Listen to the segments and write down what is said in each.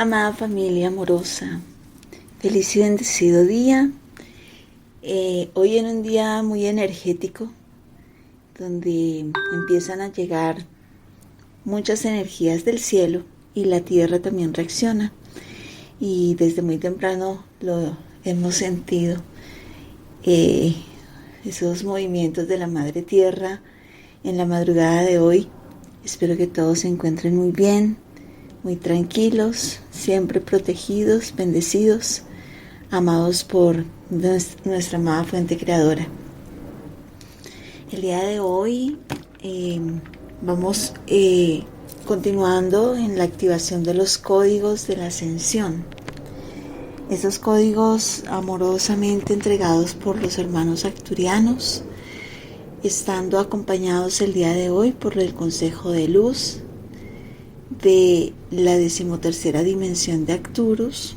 Amada familia amorosa, feliz y bendecido día. Hoy en un día muy energético, donde empiezan a llegar muchas energías del cielo y la tierra también reacciona. Y desde muy temprano lo hemos sentido, eh, esos movimientos de la Madre Tierra en la madrugada de hoy. Espero que todos se encuentren muy bien, muy tranquilos, siempre protegidos, bendecidos, amados por nuestra amada fuente creadora. El día de hoy vamos continuando en la activación de los códigos de la ascensión. Esos códigos amorosamente entregados por los hermanos arcturianos, estando acompañados el día de hoy por el Consejo de Luz de la 13ª dimensión de Arcturus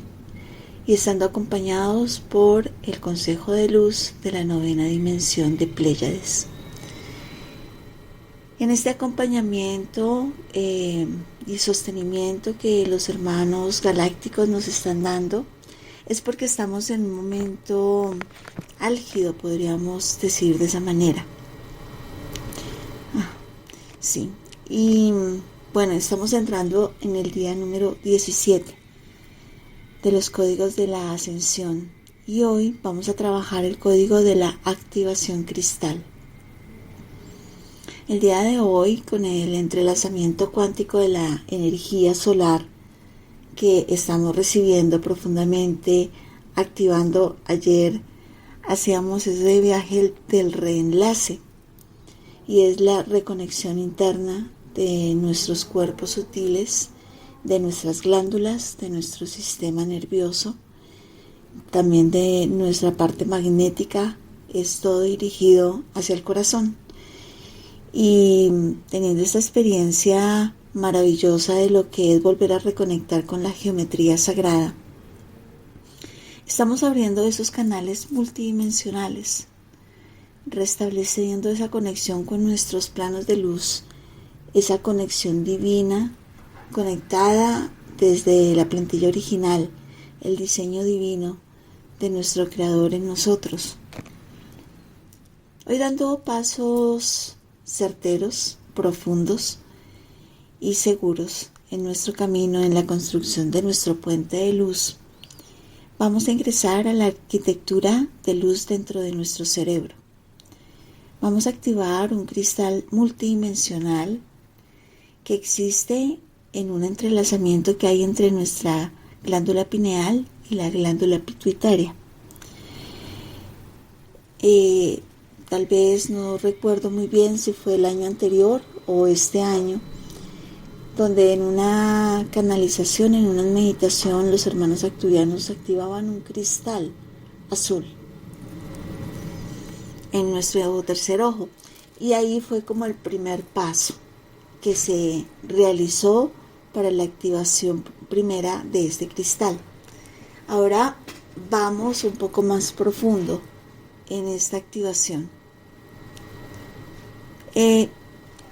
y estando acompañados por el Consejo de Luz de la 9ª dimensión de Pléyades. En este acompañamiento y sostenimiento que los hermanos galácticos nos están dando es porque estamos en un momento álgido, podríamos decir de esa manera. Sí, y bueno, estamos entrando en el día número 17 de los códigos de la ascensión y hoy vamos a trabajar el código de la activación cristal. El día de hoy, con el entrelazamiento cuántico de la energía solar que estamos recibiendo profundamente, activando ayer, hacíamos ese viaje del reenlace y es la reconexión interna de nuestros cuerpos sutiles, de nuestras glándulas, de nuestro sistema nervioso, también de nuestra parte magnética. Es todo dirigido hacia el corazón. Y teniendo esta experiencia maravillosa de lo que es volver a reconectar con la geometría sagrada, estamos abriendo esos canales multidimensionales, restableciendo esa conexión con nuestros planos de luz, esa conexión divina, conectada desde la plantilla original, el diseño divino de nuestro Creador en nosotros. Hoy dando pasos certeros, profundos y seguros en nuestro camino, en la construcción de nuestro puente de luz, vamos a ingresar a la arquitectura de luz dentro de nuestro cerebro. Vamos a activar un cristal multidimensional que existe en un entrelazamiento que hay entre nuestra glándula pineal y la glándula pituitaria. Tal vez no recuerdo muy bien si fue el año anterior o este año, donde en una canalización, en una meditación, los hermanos arcturianos activaban un cristal azul en nuestro tercer ojo, y ahí fue como el primer paso que se realizó para la activación primera de este cristal. Ahora vamos un poco más profundo en esta activación.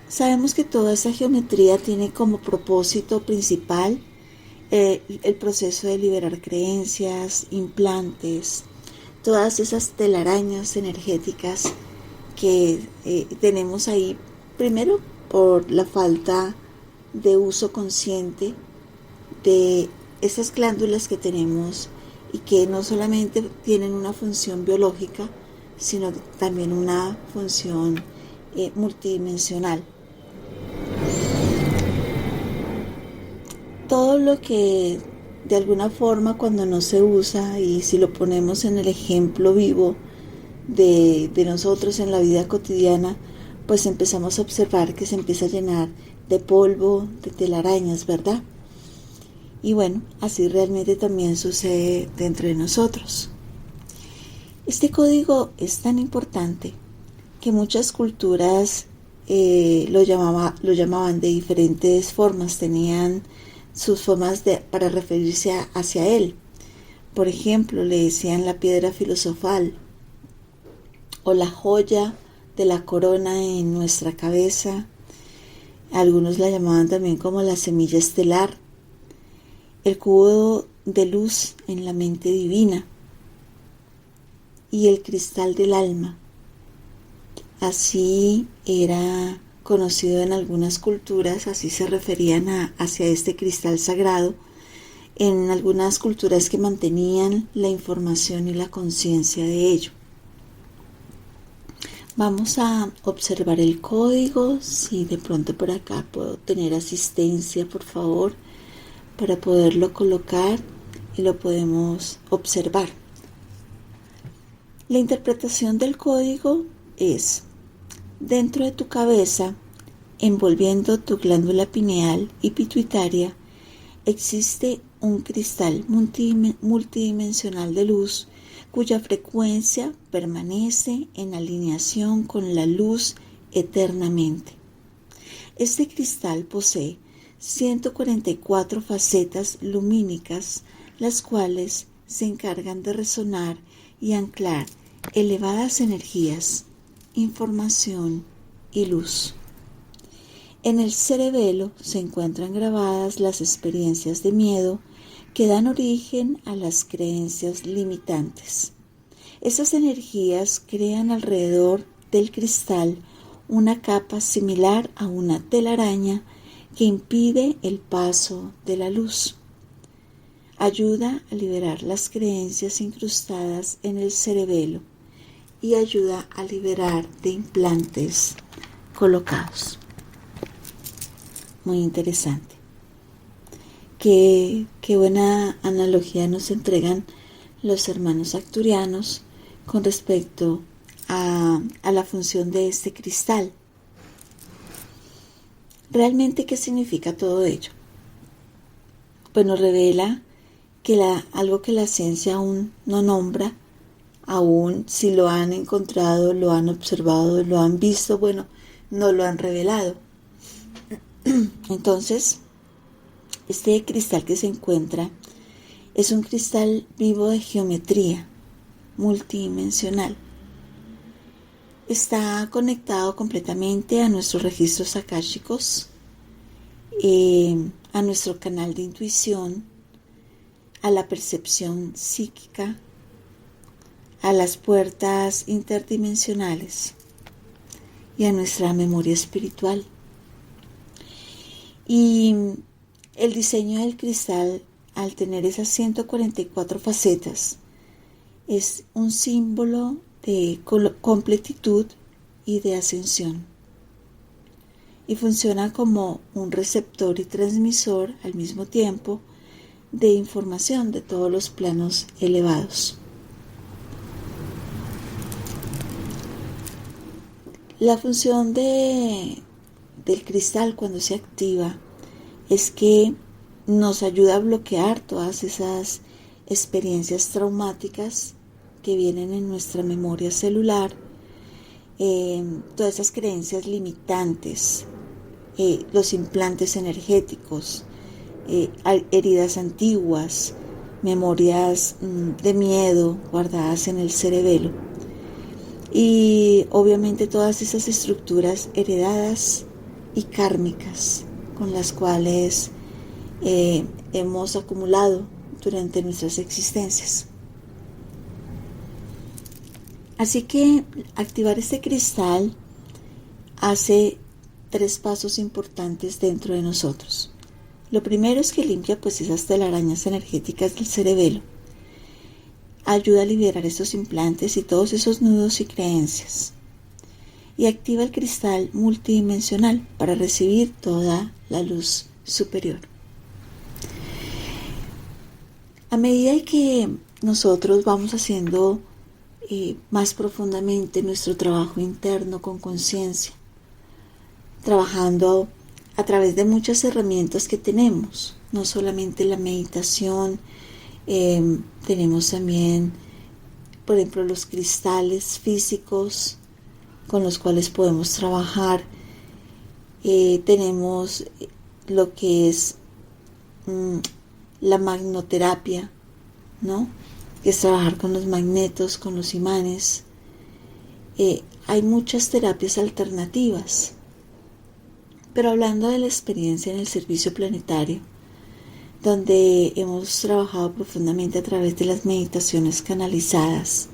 Sabemos que toda esta geometría tiene como propósito principal el proceso de liberar creencias, implantes, todas esas telarañas energéticas que tenemos ahí, primero por la falta de uso consciente de esas glándulas que tenemos y que no solamente tienen una función biológica, sino también una función multidimensional. Todo lo que de alguna forma cuando no se usa, y si lo ponemos en el ejemplo vivo de nosotros en la vida cotidiana, pues empezamos a observar que se empieza a llenar de polvo, de telarañas, ¿verdad? Y bueno, así realmente también sucede dentro de nosotros. Este código es tan importante que muchas culturas lo llamaban de diferentes formas, tenían sus formas para referirse hacia él. Por ejemplo, le decían la piedra filosofal o la joya de la corona en nuestra cabeza. Algunos la llamaban también como la semilla estelar. el cubo de luz en la mente divina y el cristal del alma. Así era conocido en algunas culturas, así se referían hacia este cristal sagrado, en algunas culturas que mantenían la información y la conciencia de ello. Vamos a observar el código, si de pronto por acá puedo tener asistencia, por favor, para poderlo colocar y lo podemos observar. La interpretación del código es: dentro de tu cabeza, envolviendo tu glándula pineal y pituitaria, existe un cristal multidimensional de luz cuya frecuencia permanece en alineación con la luz eternamente. Este cristal posee 144 facetas lumínicas, las cuales se encargan de resonar y anclar elevadas energías, información y luz. En el cerebelo se encuentran grabadas las experiencias de miedo que dan origen a las creencias limitantes. Esas energías crean alrededor del cristal una capa similar a una telaraña que impide el paso de la luz. Ayuda a liberar las creencias incrustadas en el cerebelo y ayuda a liberar de implantes colocados. Muy interesante. Qué buena analogía nos entregan los hermanos arcturianos con respecto a la función de este cristal. ¿Realmente qué significa todo ello? Pues nos revela que algo que la ciencia aún no nombra, aún si lo han encontrado, lo han observado, lo han visto, bueno, no lo han revelado. Entonces, este cristal que se encuentra es un cristal vivo de geometría multidimensional. Está conectado completamente a nuestros registros akáshicos, a nuestro canal de intuición, a la percepción psíquica, a las puertas interdimensionales y a nuestra memoria espiritual. Y el diseño del cristal, al tener esas 144 facetas, es un símbolo de completitud y de ascensión. Y funciona como un receptor y transmisor al mismo tiempo de información de todos los planos elevados. La función del cristal cuando se activa es que nos ayuda a bloquear todas esas experiencias traumáticas que vienen en nuestra memoria celular, todas esas creencias limitantes, los implantes energéticos, heridas antiguas, memorias de miedo guardadas en el cerebelo y obviamente todas esas estructuras heredadas y kármicas con las cuales hemos acumulado durante nuestras existencias. Así que activar este cristal hace 3 pasos importantes dentro de nosotros. Lo primero es que limpia pues esas telarañas energéticas del cerebelo. Ayuda a liberar esos implantes y todos esos nudos y creencias. Y activa el cristal multidimensional para recibir toda la luz superior. A medida que nosotros vamos haciendo más profundamente nuestro trabajo interno con conciencia, trabajando a través de muchas herramientas que tenemos, no solamente la meditación, tenemos también, por ejemplo, los cristales físicos con los cuales podemos trabajar, tenemos lo que es la magnoterapia, ¿no? Que es trabajar con los magnetos, con los imanes. Hay muchas terapias alternativas, pero hablando de la experiencia en el servicio planetario, donde hemos trabajado profundamente a través de las meditaciones canalizadas.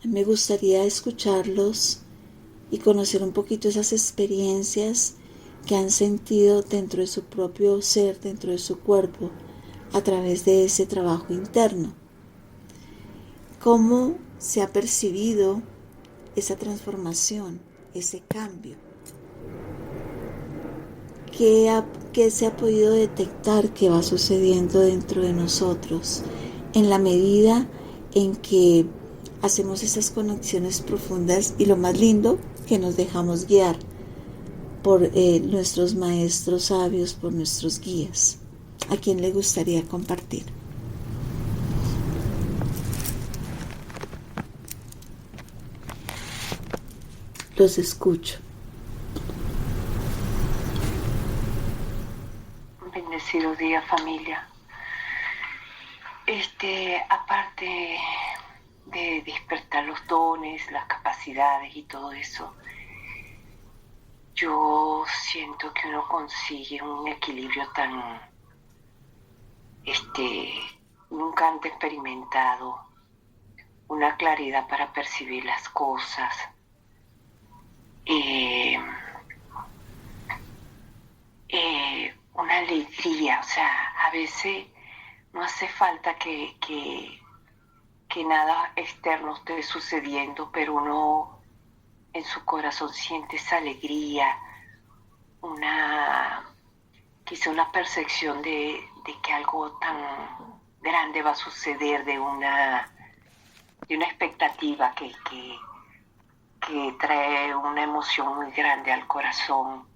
Me gustaría escucharlos y conocer un poquito esas experiencias que han sentido dentro de su propio ser, dentro de su cuerpo, a través de ese trabajo interno. ¿Cómo se ha percibido esa transformación, ese cambio? ¿Qué se ha podido detectar que va sucediendo dentro de nosotros en la medida en que hacemos esas conexiones profundas y lo más lindo, que nos dejamos guiar por nuestros maestros sabios, por nuestros guías? ¿A quién le gustaría compartir? Los escucho. Un bendecido día, familia. Aparte de despertar los dones, las capacidades y todo eso, yo siento que uno consigue un equilibrio tan nunca antes experimentado, una claridad para percibir las cosas, una alegría. O sea, a veces no hace falta que nada externo esté sucediendo, pero uno en su corazón siente esa alegría, quizá una percepción de que algo tan grande va a suceder, de una expectativa que trae una emoción muy grande al corazón.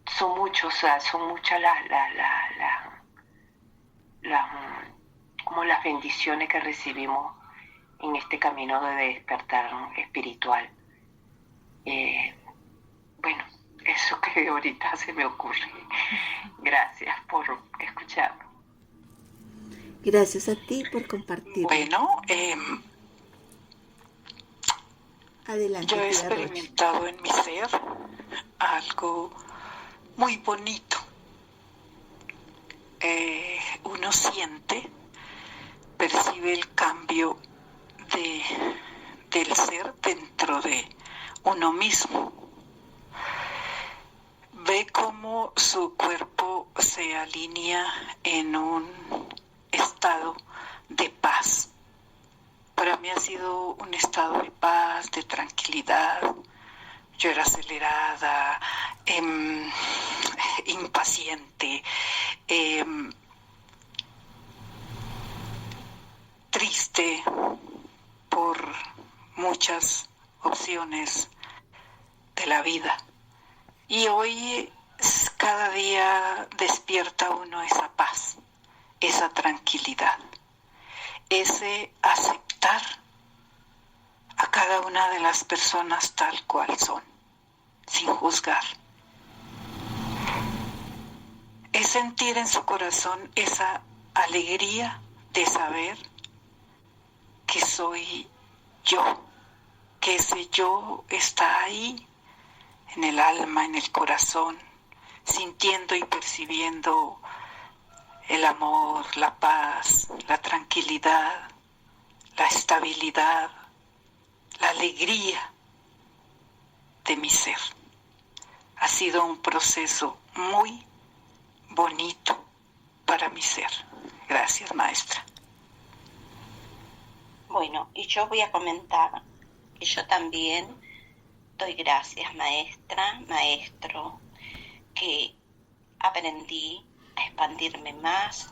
Son muchas como las bendiciones que recibimos en este camino de despertar espiritual. Bueno, eso que ahorita se me ocurre. Gracias por escucharme. Gracias a ti por compartir. Bueno, adelante. Yo he experimentado en mi ser algo muy bonito. Uno siente, percibe el cambio del ser dentro de uno mismo. Ve cómo su cuerpo se alinea en un estado de paz. Para mí ha sido un estado de paz, de tranquilidad. Yo era acelerada, impaciente, triste por muchas opciones de la vida. Y hoy cada día despierta uno esa paz, esa tranquilidad, ese aceptar a cada una de las personas tal cual son, sin juzgar. Es sentir en su corazón esa alegría de saber que soy yo, que ese yo está ahí, en el alma, en el corazón, sintiendo y percibiendo el amor, la paz, la tranquilidad, la estabilidad, la alegría de mi ser. Ha sido un proceso muy bonito para mi ser. Gracias, maestra. Bueno, y yo voy a comentar que yo también doy gracias, maestra, maestro, que aprendí a expandirme más,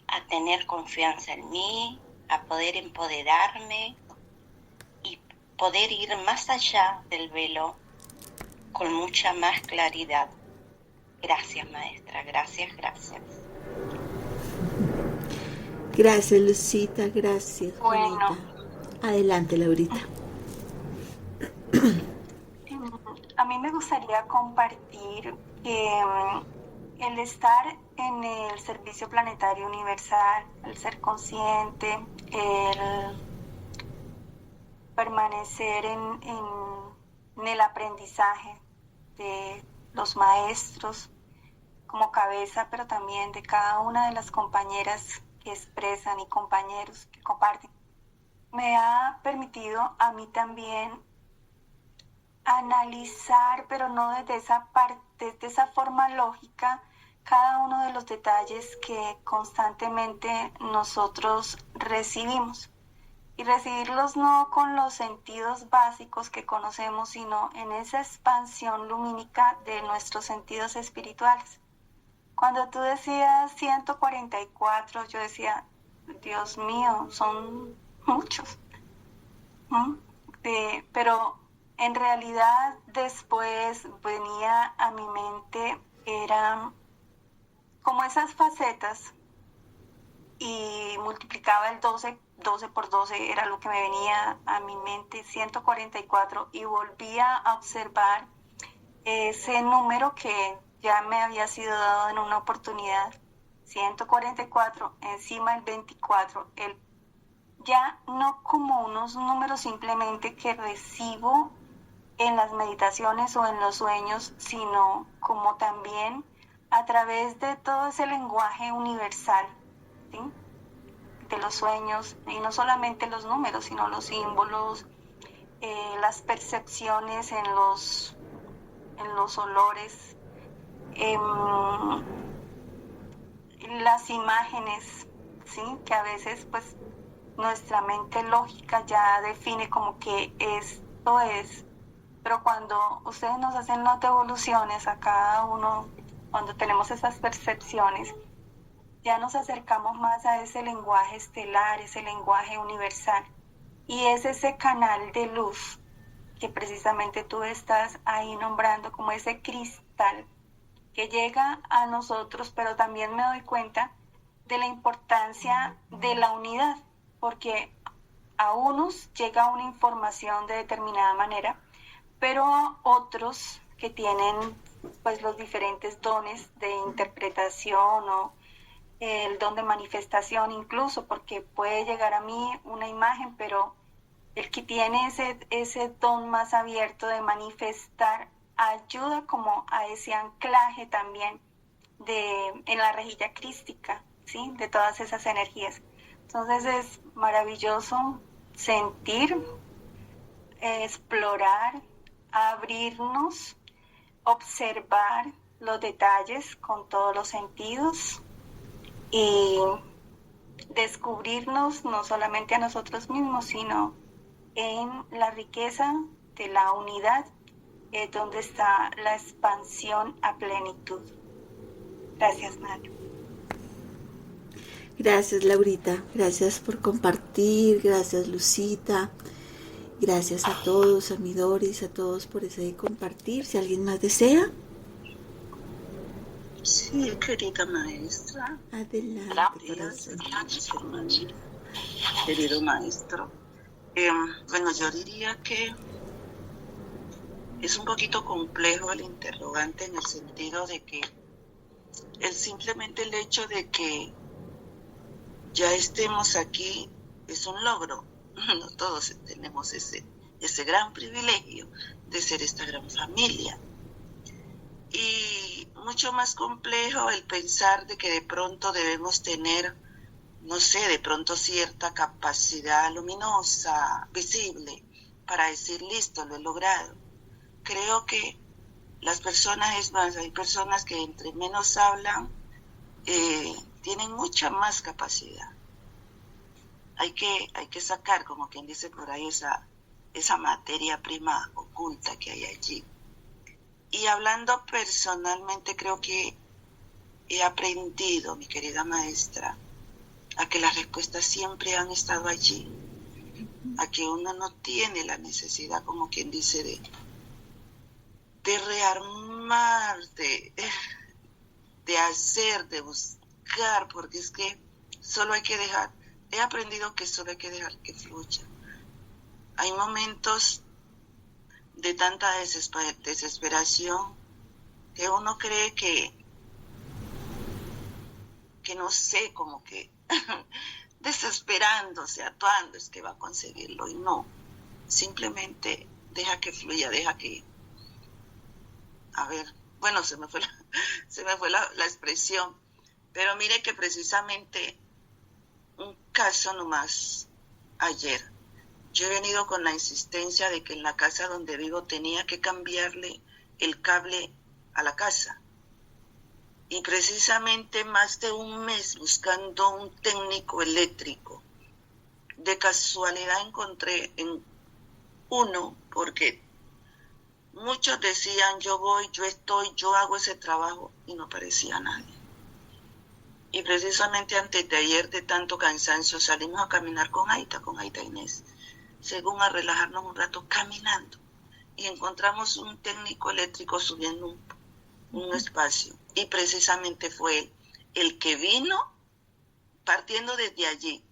a tener confianza en mí, a poder empoderarme y poder ir más allá del velo con mucha más claridad. Gracias, maestra, gracias, gracias. Gracias, Lucita, gracias, Bueno. Juanita. Adelante, Laurita. A mí me gustaría compartir que el estar en el servicio planetario universal, el ser consciente, el permanecer en el aprendizaje de los maestros, como cabeza, pero también de cada una de las compañeras que expresan y compañeros que comparten, me ha permitido a mí también analizar, pero no desde esa parte, desde esa forma lógica, cada uno de los detalles que constantemente nosotros recibimos. Y recibirlos no con los sentidos básicos que conocemos, sino en esa expansión lumínica de nuestros sentidos espirituales. Cuando tú decías 144, yo decía, Dios mío, son muchos. Pero en realidad después venía a mi mente, eran como esas facetas, y multiplicaba el 12 por 12 era lo que me venía a mi mente, 144, y volvía a observar ese número que ya me había sido dado en una oportunidad, 144, encima el 24, ya no como unos números simplemente que recibo en las meditaciones o en los sueños, sino como también a través de todo ese lenguaje universal, ¿sí?, de los sueños, y no solamente los números, sino los símbolos, las percepciones en los olores, las imágenes, ¿sí?, que a veces pues nuestra mente lógica ya define como que esto es, pero cuando ustedes nos hacen las devoluciones a cada uno, cuando tenemos esas percepciones, ya nos acercamos más a ese lenguaje estelar, ese lenguaje universal. Y es ese canal de luz que precisamente tú estás ahí nombrando como ese cristal que llega a nosotros, pero también me doy cuenta de la importancia de la unidad, porque a unos llega una información de determinada manera, pero a otros que tienen pues los diferentes dones de interpretación o el don de manifestación incluso, porque puede llegar a mí una imagen, pero el que tiene ese don más abierto de manifestar ayuda como a ese anclaje también en la rejilla crística, ¿sí?, de todas esas energías. Entonces es maravilloso sentir, explorar, abrirnos, observar los detalles con todos los sentidos y descubrirnos no solamente a nosotros mismos, sino en la riqueza de la unidad, donde está la expansión a plenitud. Gracias, Mario. Gracias, Laurita. Gracias por compartir. Gracias, Lucita. Gracias a todos, a mi Doris, a todos por ese compartir. Si alguien más desea. Sí, querida maestra. Adelante, Gracias, querido maestro. Bueno, yo diría que es un poquito complejo el interrogante, en el sentido de que simplemente el hecho de que ya estemos aquí es un logro. No todos tenemos ese gran privilegio de ser esta gran familia. Y mucho más complejo el pensar de que de pronto debemos tener, no sé, de pronto cierta capacidad luminosa, visible, para decir, listo, lo he logrado. Creo que las personas, es más, hay personas que entre menos hablan, tienen mucha más capacidad. Hay que sacar, como quien dice por ahí, esa materia prima oculta que hay allí. Y hablando personalmente, creo que he aprendido, mi querida maestra, a que las respuestas siempre han estado allí, a que uno no tiene la necesidad, como quien dice, de rearmar, de hacer, de buscar, porque es que solo hay que dejar. He aprendido que solo hay que dejar que fluya. Hay momentos de tanta desesperación que uno cree que no sé, como que desesperándose, actuando, es que va a conseguirlo, y no. Simplemente deja que fluya, deja que, bueno, se me fue la expresión, pero mire que precisamente un caso nomás ayer, yo he venido con la insistencia de que en la casa donde vivo tenía que cambiarle el cable a la casa. Y precisamente más de un mes buscando un técnico eléctrico. De casualidad encontré en uno, porque muchos decían, yo voy, yo estoy, yo hago ese trabajo, y no aparecía nadie. Y precisamente antes de ayer, de tanto cansancio, salimos a caminar con Aita Inés, según a relajarnos un rato caminando. Y encontramos un técnico eléctrico subiendo un espacio. Y precisamente fue él el que vino, partiendo desde allí,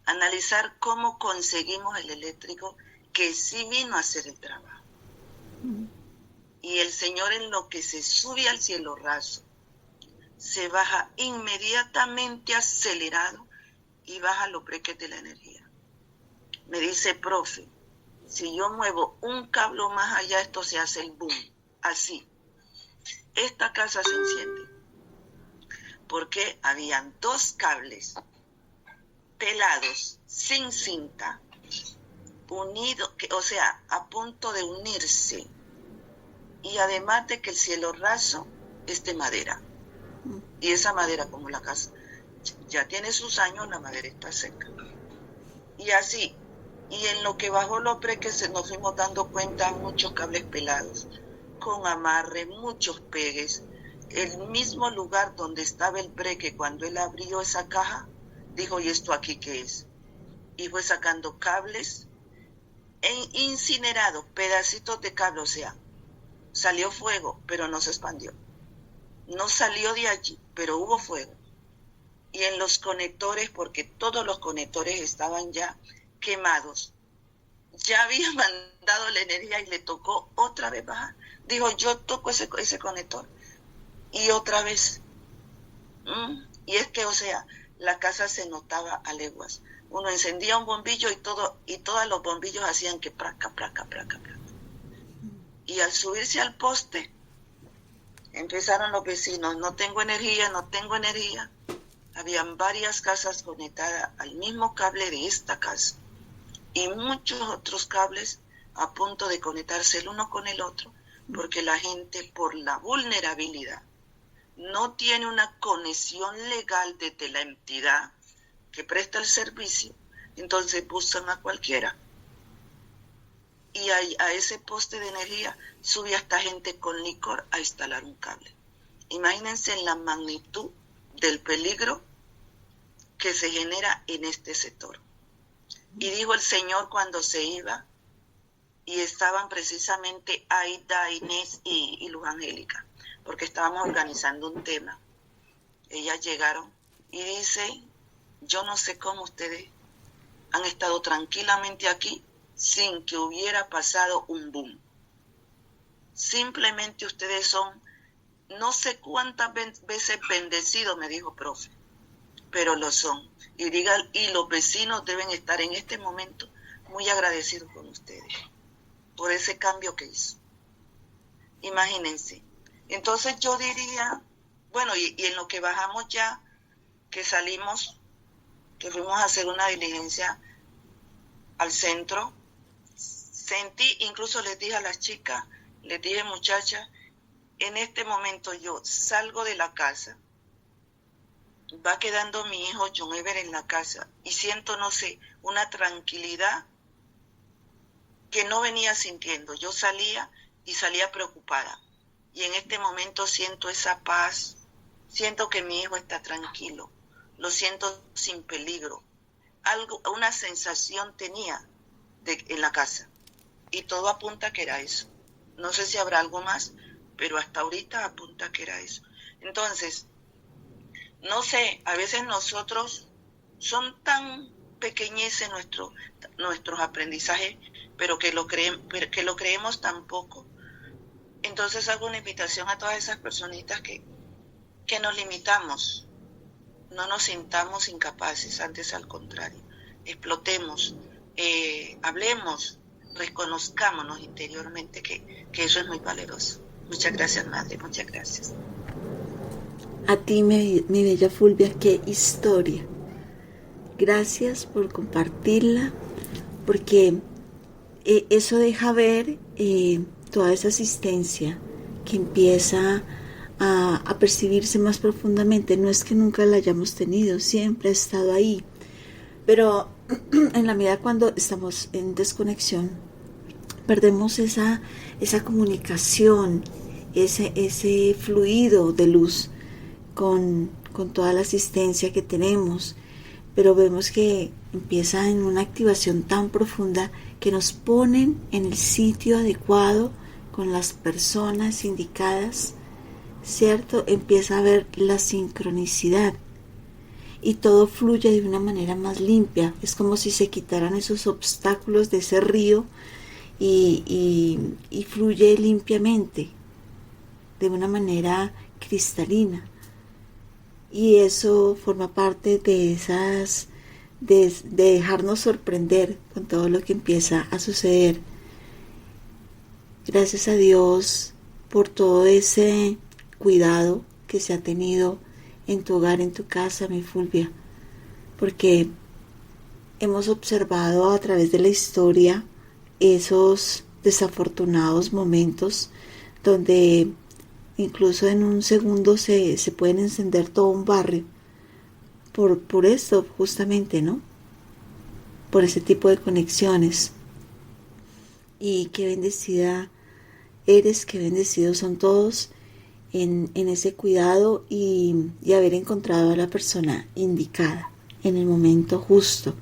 a analizar cómo conseguimos el eléctrico que sí vino a hacer el trabajo. Y el Señor, en lo que se sube al cielo raso, se baja inmediatamente acelerado y baja los breques de la energía. Me dice, profe, si yo muevo un cable más allá, esto se hace el boom. Así. Esta casa se enciende. Porque habían 2 cables pelados, sin cinta, unidos, o sea, a punto de unirse. Y además de que el cielo raso es de madera. Y esa madera, como la casa ya tiene sus años, la madera está seca. Y así, y en lo que bajó los breques nos fuimos dando cuenta, muchos cables pelados, con amarre, muchos pegues. El mismo lugar donde estaba el breque, cuando él abrió esa caja, dijo, ¿y esto aquí qué es? Y fue sacando cables incinerados, pedacitos de cable, o sea, salió fuego, pero no se expandió. No salió de allí, pero hubo fuego. Y en los conectores, porque todos los conectores estaban ya quemados, ya había mandado la energía y le tocó otra vez bajar. Dijo, yo toco ese conector. Y otra vez. Y es que, o sea, la casa se notaba a leguas. Uno encendía un bombillo y todos los bombillos hacían que placa. Y al subirse al poste, empezaron los vecinos, no tengo energía. Habían varias casas conectadas al mismo cable de esta casa. Y muchos otros cables a punto de conectarse el uno con el otro, porque la gente, por la vulnerabilidad, no tiene una conexión legal desde la entidad que presta el servicio, entonces buscan a cualquiera. Y a ese poste de energía sube hasta gente con licor a instalar un cable. Imagínense la magnitud del peligro que se genera en este sector. Y dijo el Señor cuando se iba, y estaban precisamente Aida, Inés y Luz Angélica, porque estábamos organizando un tema. Ellas llegaron y dice, yo no sé cómo ustedes han estado tranquilamente aquí sin que hubiera pasado un boom. Simplemente ustedes son no sé cuántas veces bendecidos, me dijo profe, pero lo son. Y los vecinos deben estar en este momento muy agradecidos con ustedes por ese cambio que hizo. Imagínense. Entonces yo diría, bueno, y en lo que bajamos ya, que salimos, que fuimos a hacer una diligencia al centro, sentí, incluso les dije a las chicas, les dije, muchachas, en este momento yo salgo de la casa, va quedando mi hijo John Ever en la casa y siento, no sé, una tranquilidad que no venía sintiendo. Yo salía y salía preocupada. Y en este momento siento esa paz, siento que mi hijo está tranquilo, lo siento sin peligro. Una sensación tenía en la casa. Y todo apunta que era eso. No sé si habrá algo más, pero hasta ahorita apunta que era eso. Entonces, no sé, a veces nosotros son tan pequeñeces nuestros aprendizajes, pero que lo creemos tan poco. Entonces hago una invitación a todas esas personitas que nos limitamos, no nos sintamos incapaces, antes al contrario, explotemos, hablemos, reconozcámonos interiormente que eso es muy Muchas gracias, Madre, muchas gracias. A ti, mi bella Fulvia, qué historia. Gracias por compartirla, porque eso deja ver toda esa asistencia que empieza a percibirse más profundamente. No es que nunca la hayamos tenido, siempre ha estado ahí, pero en la medida cuando estamos en desconexión, perdemos esa comunicación, ese fluido de luz con toda la asistencia que tenemos, pero vemos que empieza en una activación tan profunda que nos ponen en el sitio adecuado con las personas indicadas, ¿cierto? Empieza a haber la sincronicidad y todo fluye de una manera más limpia. Es como si se quitaran esos obstáculos de ese río y fluye limpiamente, de una manera cristalina. Y eso forma parte de esas, de dejarnos sorprender con todo lo que empieza a suceder. Gracias a Dios por todo ese cuidado que se ha tenido en tu hogar, en tu casa, mi Fulvia, porque hemos observado a través de la historia esos desafortunados momentos donde incluso en un segundo se pueden encender todo un barrio por esto justamente, ¿no? Por ese tipo de conexiones. Y qué bendecida eres, qué bendecidos son todos en ese cuidado y haber encontrado a la persona indicada en el momento justo.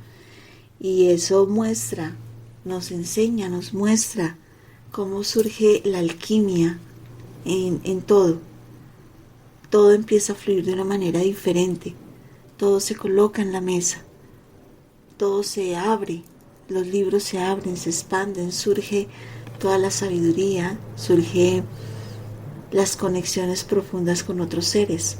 Y eso muestra, nos enseña, nos muestra cómo surge la alquimia en todo. Todo empieza a fluir de una manera diferente. Todo se coloca en la mesa. Todo se abre. Los libros se abren, se expanden, surge toda la sabiduría, surge las conexiones profundas con otros seres.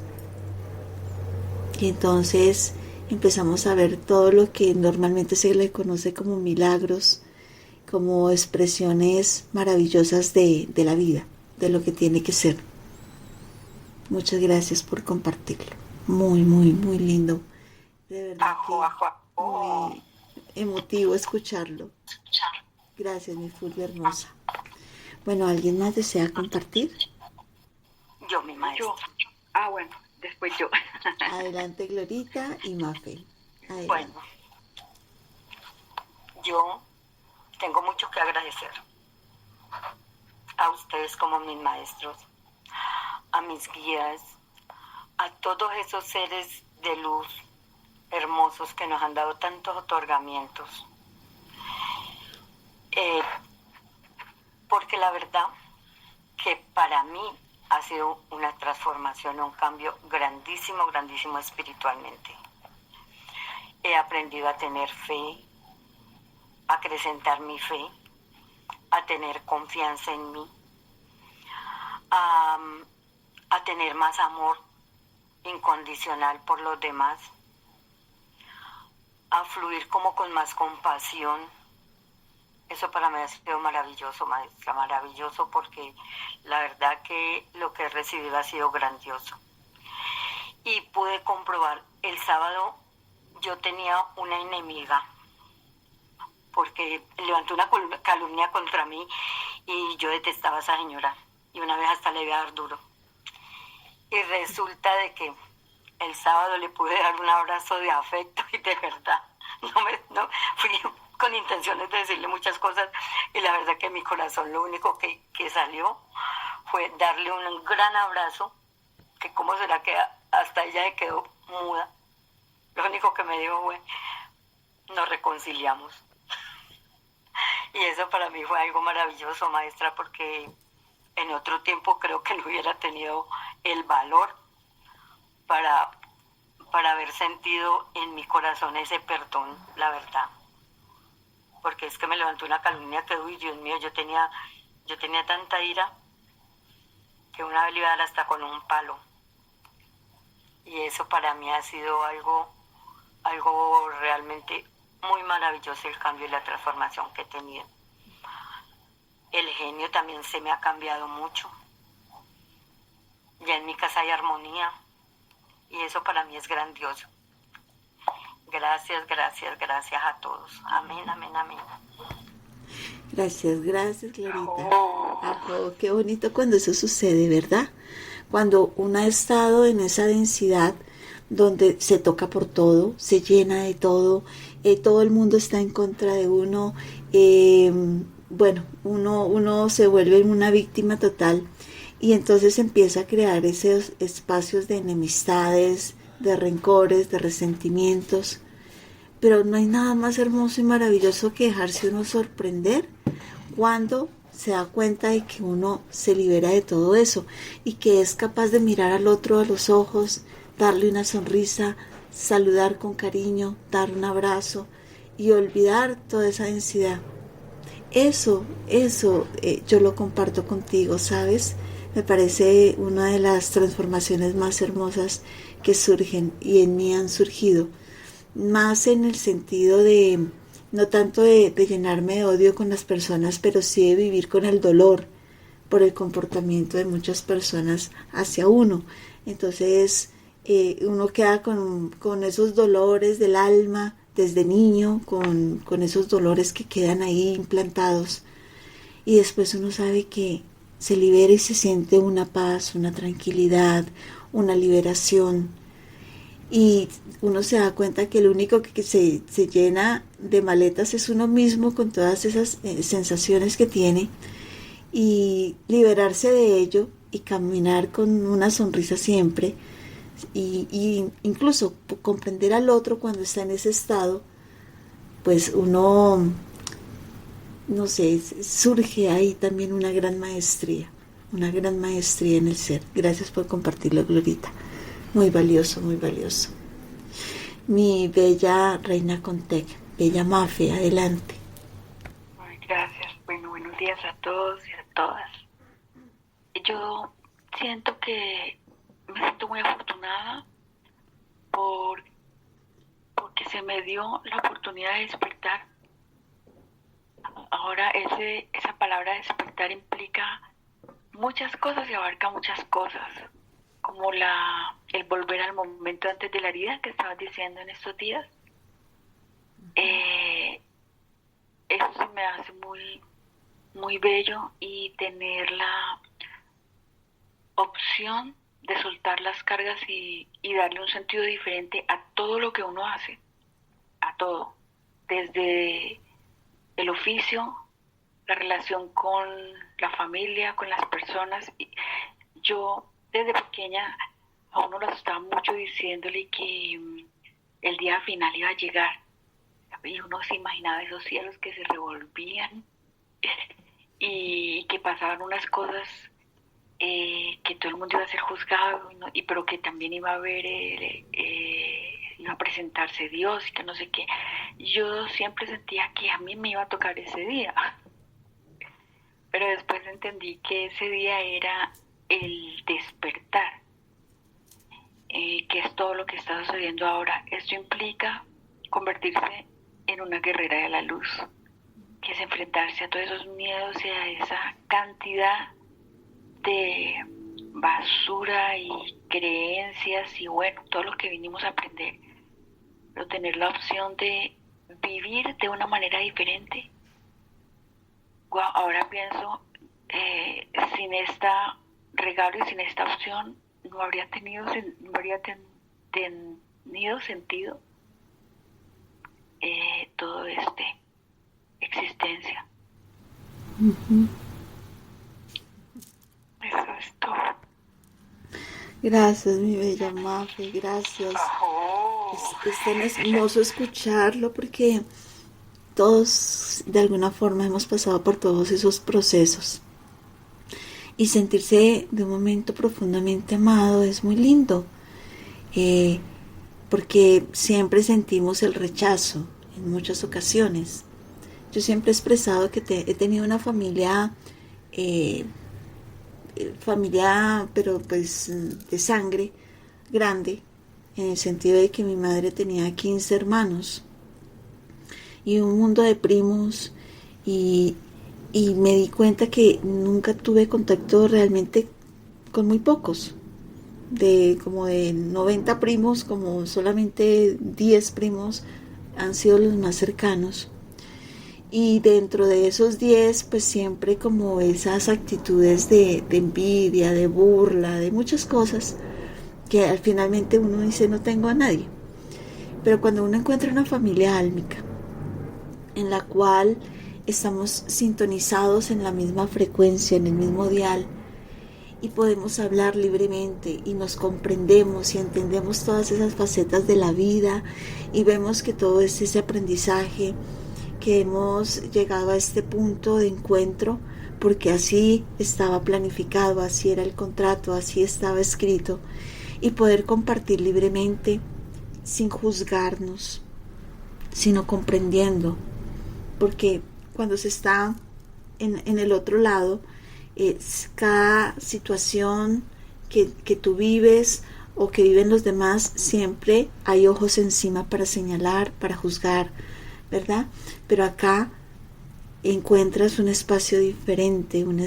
Y entonces empezamos a ver todo lo que normalmente se le conoce como milagros, como expresiones maravillosas de la vida, de lo que tiene que ser. Muchas gracias por compartirlo. Muy, muy, muy lindo. De verdad que muy emotivo escucharlo. Gracias, mi Fulvia hermosa. Bueno, ¿alguien más desea compartir? Yo, mi maestra. Bueno, después yo. Adelante, Glorita y Mafe. Adelante. Bueno, yo tengo mucho que agradecer a ustedes como mis maestros, a mis guías, a todos esos seres de luz hermosos que nos han dado tantos otorgamientos. Porque la verdad que para mí ha sido una transformación, un cambio grandísimo, grandísimo espiritualmente. He aprendido a tener fe, a acrecentar mi fe, a tener confianza en mí, a tener más amor incondicional por los demás, a fluir como con más compasión. Eso para mí ha sido maravilloso, maestra, maravilloso, porque la verdad que lo que he recibido ha sido grandioso. Y pude comprobar, el sábado yo tenía una enemiga, porque levantó una calumnia contra mí y yo detestaba a esa señora. Y una vez hasta le iba a dar duro. Y resulta de que el sábado le pude dar un abrazo de afecto y de verdad, no fui con intenciones de decirle muchas cosas y la verdad que en mi corazón lo único que salió fue darle un gran abrazo, que cómo será que hasta ella se quedó muda. Lo único que me dijo fue, nos reconciliamos. Y eso para mí fue algo maravilloso, maestra, porque en otro tiempo creo que no hubiera tenido el valor para haber sentido en mi corazón ese perdón, la verdad. Porque es que me levantó una calumnia que, uy, Dios mío, yo tenía tanta ira que una vez le iba a dar hasta con un palo. Y eso para mí ha sido algo realmente muy maravilloso, el cambio y la transformación que he tenido. El genio también se me ha cambiado mucho. Ya en mi casa hay armonía y eso para mí es grandioso. Gracias, gracias, gracias a todos. Amén, amén, amén. Gracias, gracias, Glorita. Qué bonito cuando eso sucede, ¿verdad? Cuando uno ha estado en esa densidad donde se toca por todo, se llena de todo el mundo está en contra de uno, bueno, uno se vuelve una víctima total y entonces empieza a crear esos espacios de enemistades, de rencores, de resentimientos. Pero no hay nada más hermoso y maravilloso que dejarse uno sorprender cuando se da cuenta de que uno se libera de todo eso y que es capaz de mirar al otro a los ojos, darle una sonrisa, saludar con cariño, dar un abrazo y olvidar toda esa densidad. Eso, yo lo comparto contigo, ¿sabes? Me parece una de las transformaciones más hermosas que surgen y en mí han surgido. Más en el sentido de, no tanto de llenarme de odio con las personas, pero sí de vivir con el dolor por el comportamiento de muchas personas hacia uno. Entonces uno queda con esos dolores del alma desde niño, con esos dolores que quedan ahí implantados. Y después uno sabe que se libera y se siente una paz, una tranquilidad, una liberación. Y uno se da cuenta que el único que se llena de maletas es uno mismo con todas esas sensaciones que tiene y liberarse de ello y caminar con una sonrisa siempre y incluso comprender al otro cuando está en ese estado, pues uno, no sé, surge ahí también una gran maestría en el ser. Gracias por compartirlo, Glorita. Muy valioso, muy valioso. Mi bella reina Contec, bella Mafe, adelante. Ay, gracias. Bueno, buenos días a todos y a todas. Yo siento que me siento muy afortunada porque se me dio la oportunidad de despertar. Ahora esa palabra despertar implica muchas cosas y abarca muchas cosas, como el volver al momento antes de la herida que estabas diciendo en estos días. Eso se me hace muy, muy bello, y tener la opción de soltar las cargas y darle un sentido diferente a todo lo que uno hace, a todo, desde el oficio, la relación con la familia, con las personas. Yo desde pequeña a uno lo asustaba mucho diciéndole que el día final iba a llegar, y uno se imaginaba esos cielos que se revolvían y que pasaban unas cosas, que todo el mundo iba a ser juzgado, pero que también iba a haber iba a presentarse Dios y que no sé qué. Yo siempre sentía que a mí me iba a tocar ese día, pero después entendí que ese día era el despertar, que es todo lo que está sucediendo ahora. Esto implica convertirse en una guerrera de la luz, que es enfrentarse a todos esos miedos y a esa cantidad de basura y creencias y bueno, todo lo que vinimos a aprender, pero tener la opción de vivir de una manera diferente. Wow, ahora pienso, sin esta regalo y sin esta opción no habría tenido sentido todo existencia. Uh-huh. Eso es todo. Gracias, mi bella Mafe, gracias. Es tan hermoso escucharlo porque todos de alguna forma hemos pasado por todos esos procesos y sentirse de un momento profundamente amado es muy lindo, porque siempre sentimos el rechazo en muchas ocasiones. Yo siempre he expresado que he tenido una familia pero pues de sangre grande, en el sentido de que mi madre tenía 15 hermanos y un mundo de primos, y me di cuenta que nunca tuve contacto realmente con muy pocos, de como de 90 primos, como solamente 10 primos han sido los más cercanos. Y dentro de esos 10, pues siempre como esas actitudes de envidia, de burla, de muchas cosas, que al finalmente uno dice no tengo a nadie. Pero cuando uno encuentra una familia álmica, en la cual estamos sintonizados en la misma frecuencia, en el mismo dial, y podemos hablar libremente y nos comprendemos y entendemos todas esas facetas de la vida y vemos que todo es ese aprendizaje, que hemos llegado a este punto de encuentro porque así estaba planificado, así era el contrato, así estaba escrito, y poder compartir libremente sin juzgarnos, sino comprendiendo, porque cuando se está en el otro lado, cada situación que tú vives o que viven los demás, siempre hay ojos encima para señalar, para juzgar, ¿verdad? Pero acá encuentras un espacio diferente, un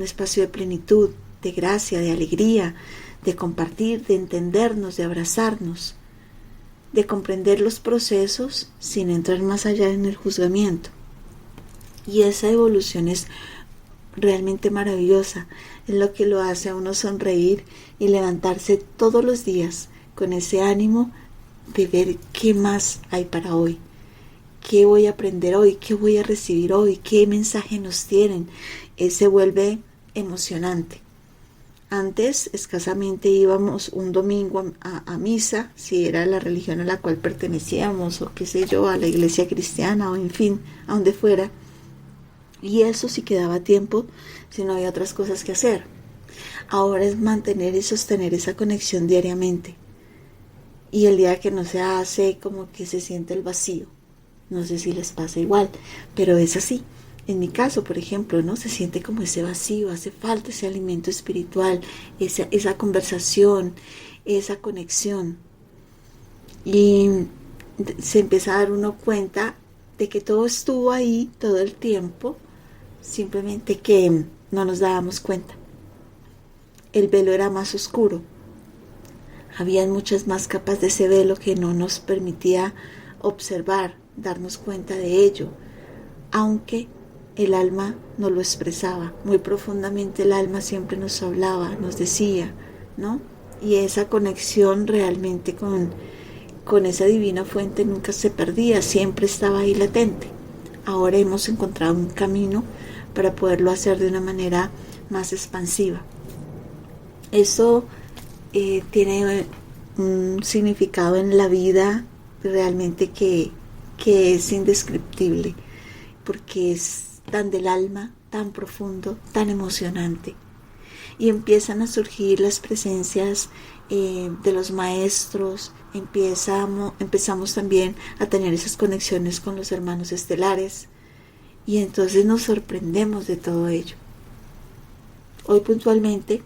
espacio de plenitud, de gracia, de alegría, de compartir, de entendernos, de abrazarnos, de comprender los procesos sin entrar más allá en el juzgamiento. Y esa evolución es realmente maravillosa, es lo que lo hace a uno sonreír y levantarse todos los días con ese ánimo de ver qué más hay para hoy, qué voy a aprender hoy, qué voy a recibir hoy, qué mensaje nos tienen. Se vuelve emocionante. Antes escasamente íbamos un domingo a misa, si era la religión a la cual pertenecíamos, o qué sé yo, a la iglesia cristiana, o en fin, a donde fuera. Y eso sí quedaba tiempo si no había otras cosas que hacer. Ahora es mantener y sostener esa conexión diariamente. Y el día que no se hace, como que se siente el vacío. No sé si les pasa igual, pero es así. En mi caso, por ejemplo, ¿no? Se siente como ese vacío, hace falta ese alimento espiritual, esa conversación, esa conexión. Y se empieza a dar uno cuenta de que todo estuvo ahí todo el tiempo, simplemente que no nos dábamos cuenta. El velo era más oscuro. Habían muchas más capas de ese velo que no nos permitía observar, darnos cuenta de ello, aunque el alma no lo expresaba. Muy profundamente el alma siempre nos hablaba, nos decía, ¿no? Y esa conexión realmente con esa divina fuente nunca se perdía, siempre estaba ahí latente. Ahora hemos encontrado un camino para poderlo hacer de una manera más expansiva. Eso tiene un significado en la vida realmente que es indescriptible, porque es tan del alma, tan profundo, tan emocionante. Y empiezan a surgir las presencias de los maestros, empezamos también a tener esas conexiones con los hermanos estelares, y entonces nos sorprendemos de todo ello. Hoy puntualmente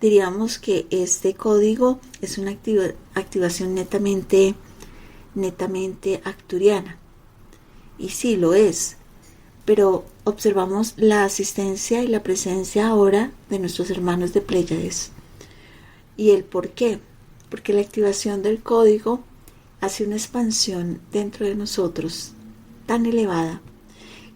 diríamos que este código es una activación netamente acturiana, y sí lo es, pero observamos la asistencia y la presencia ahora de nuestros hermanos de Pléyades. ¿Y el por qué? Porque la activación del código hace una expansión dentro de nosotros tan elevada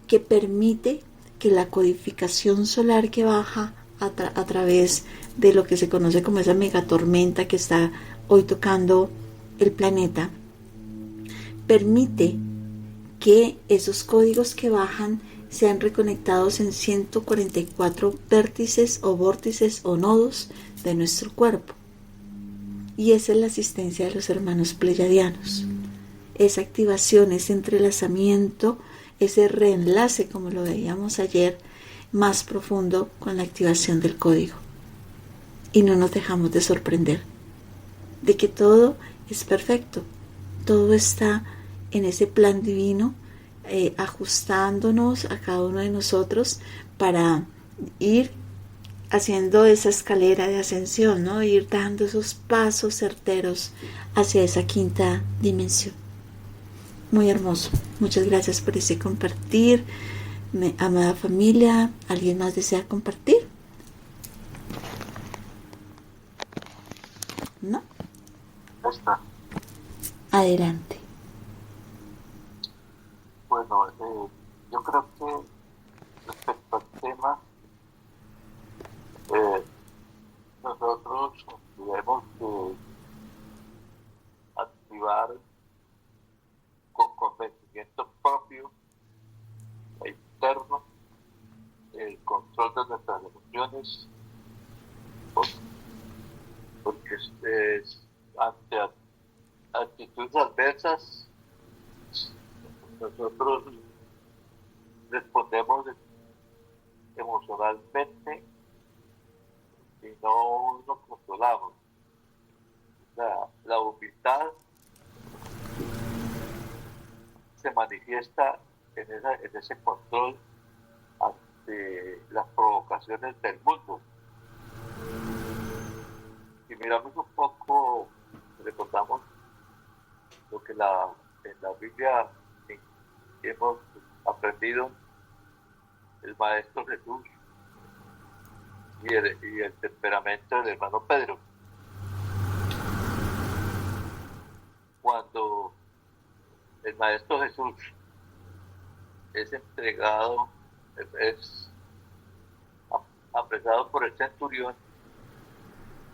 que permite que la codificación solar que baja a través de lo que se conoce como esa megatormenta que está hoy tocando el planeta, permite que esos códigos que bajan sean reconectados en 144 vértices o vórtices o nodos de nuestro cuerpo. Y esa es la asistencia de los hermanos pleyadianos. Esa activación, ese entrelazamiento, ese reenlace, como lo veíamos ayer, más profundo con la activación del código. Y no nos dejamos de sorprender de que todo es perfecto, todo está en ese plan divino, ajustándonos a cada uno de nosotros para ir haciendo esa escalera de ascensión, ¿no? Ir dando esos pasos certeros hacia esa quinta dimensión. Muy hermoso. Muchas gracias por ese compartir. Amada familia, ¿alguien más desea compartir? ¿no? Está. Adelante. Bueno, yo creo que respecto al tema, nosotros debemos activar con convencimiento propio e interno el control de nuestras emociones, porque ante actitudes adversas nosotros respondemos emocionalmente y no nos controlamos. La humildad se manifiesta en ese control ante las provocaciones del mundo. Si miramos un poco, recordamos lo que en la Biblia hemos aprendido, el Maestro Jesús y el temperamento del hermano Pedro. Cuando el Maestro Jesús es entregado, es apresado por el centurión,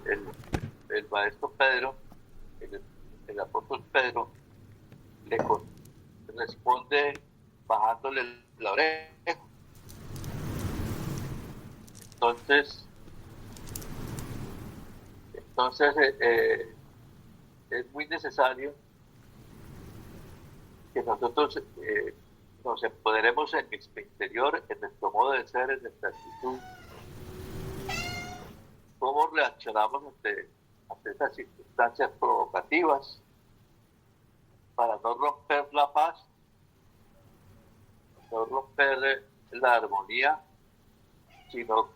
el Maestro Pedro, el apóstol Pedro, le responde bajándole la oreja. Entonces es muy necesario que nosotros nos empoderemos en nuestro interior, en nuestro modo de ser, en nuestra actitud. ¿Cómo reaccionamos ante esas circunstancias provocativas para no romper la paz, no romper la armonía, sino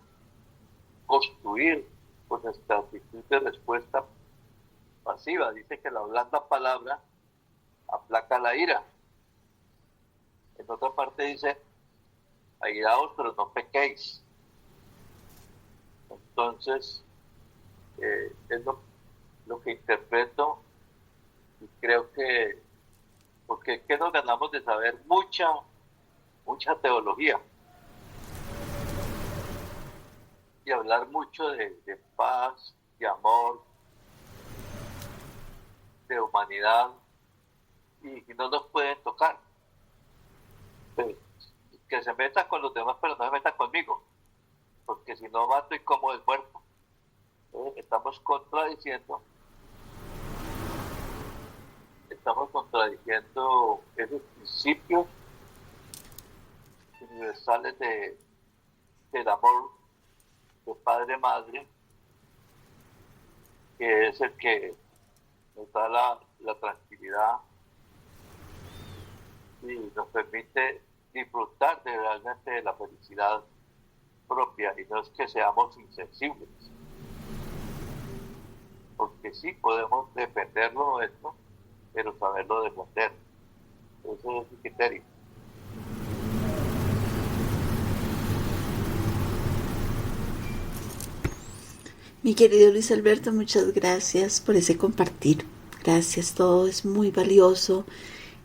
construir con nuestra actitud de respuesta pasiva? Dice que la blanda palabra aplaca la ira. En otra parte dice, airaos, pero no pequéis. Entonces, es lo que interpreto, y creo que, porque ¿qué nos ganamos de saber mucha teología y hablar mucho de paz, de amor, de humanidad, y no nos pueden tocar? Pues, que se meta con los demás, pero no se meta conmigo, porque si no mato y como el muerto. Estamos contradiciendo esos principios universales del amor de padre-madre, que es el que nos da la tranquilidad y nos permite disfrutar realmente de la felicidad propia, y no es que seamos insensibles, porque sí podemos defender lo nuestro, pero saberlo defender. Ese es mi criterio. Mi querido Luis Alberto, muchas gracias por ese compartir. Gracias, todo es muy valioso.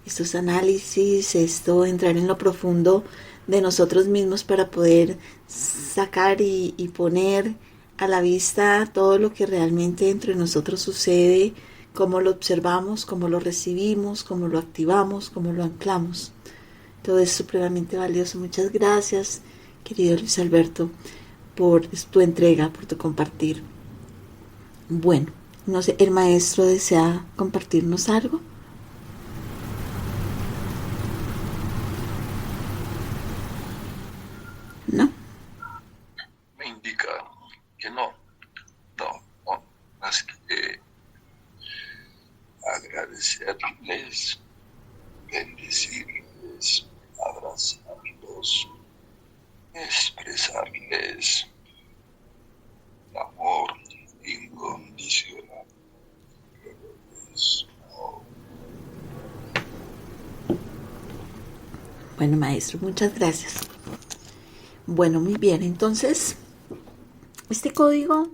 Estos análisis, esto entrar en lo profundo de nosotros mismos para poder sacar y poner a la vista todo lo que realmente dentro de nosotros sucede, cómo lo observamos, cómo lo recibimos, cómo lo activamos, cómo lo anclamos. Todo es supremamente valioso. Muchas gracias, querido Luis Alberto, por tu entrega, por tu compartir. Bueno, no sé, ¿el maestro desea compartirnos algo? ¿No? Me indica que no, más que agradecerles, bendecirles, abrazarlos, expresarles el amor incondicional. Bueno, maestro, muchas gracias. Bueno, muy bien, entonces este código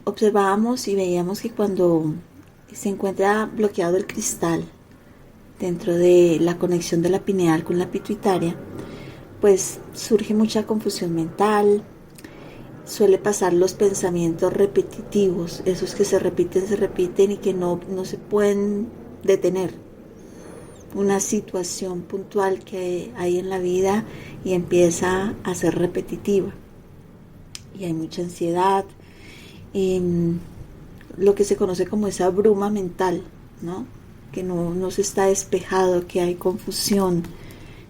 observábamos y veíamos que cuando se encuentra bloqueado el cristal dentro de la conexión de la pineal con la pituitaria, pues surge mucha confusión mental, suele pasar los pensamientos repetitivos, esos que se repiten y que no se pueden detener. Una situación puntual que hay en la vida y empieza a ser repetitiva. Y hay mucha ansiedad, lo que se conoce como esa bruma mental, ¿no? Que no se está despejado, que hay confusión,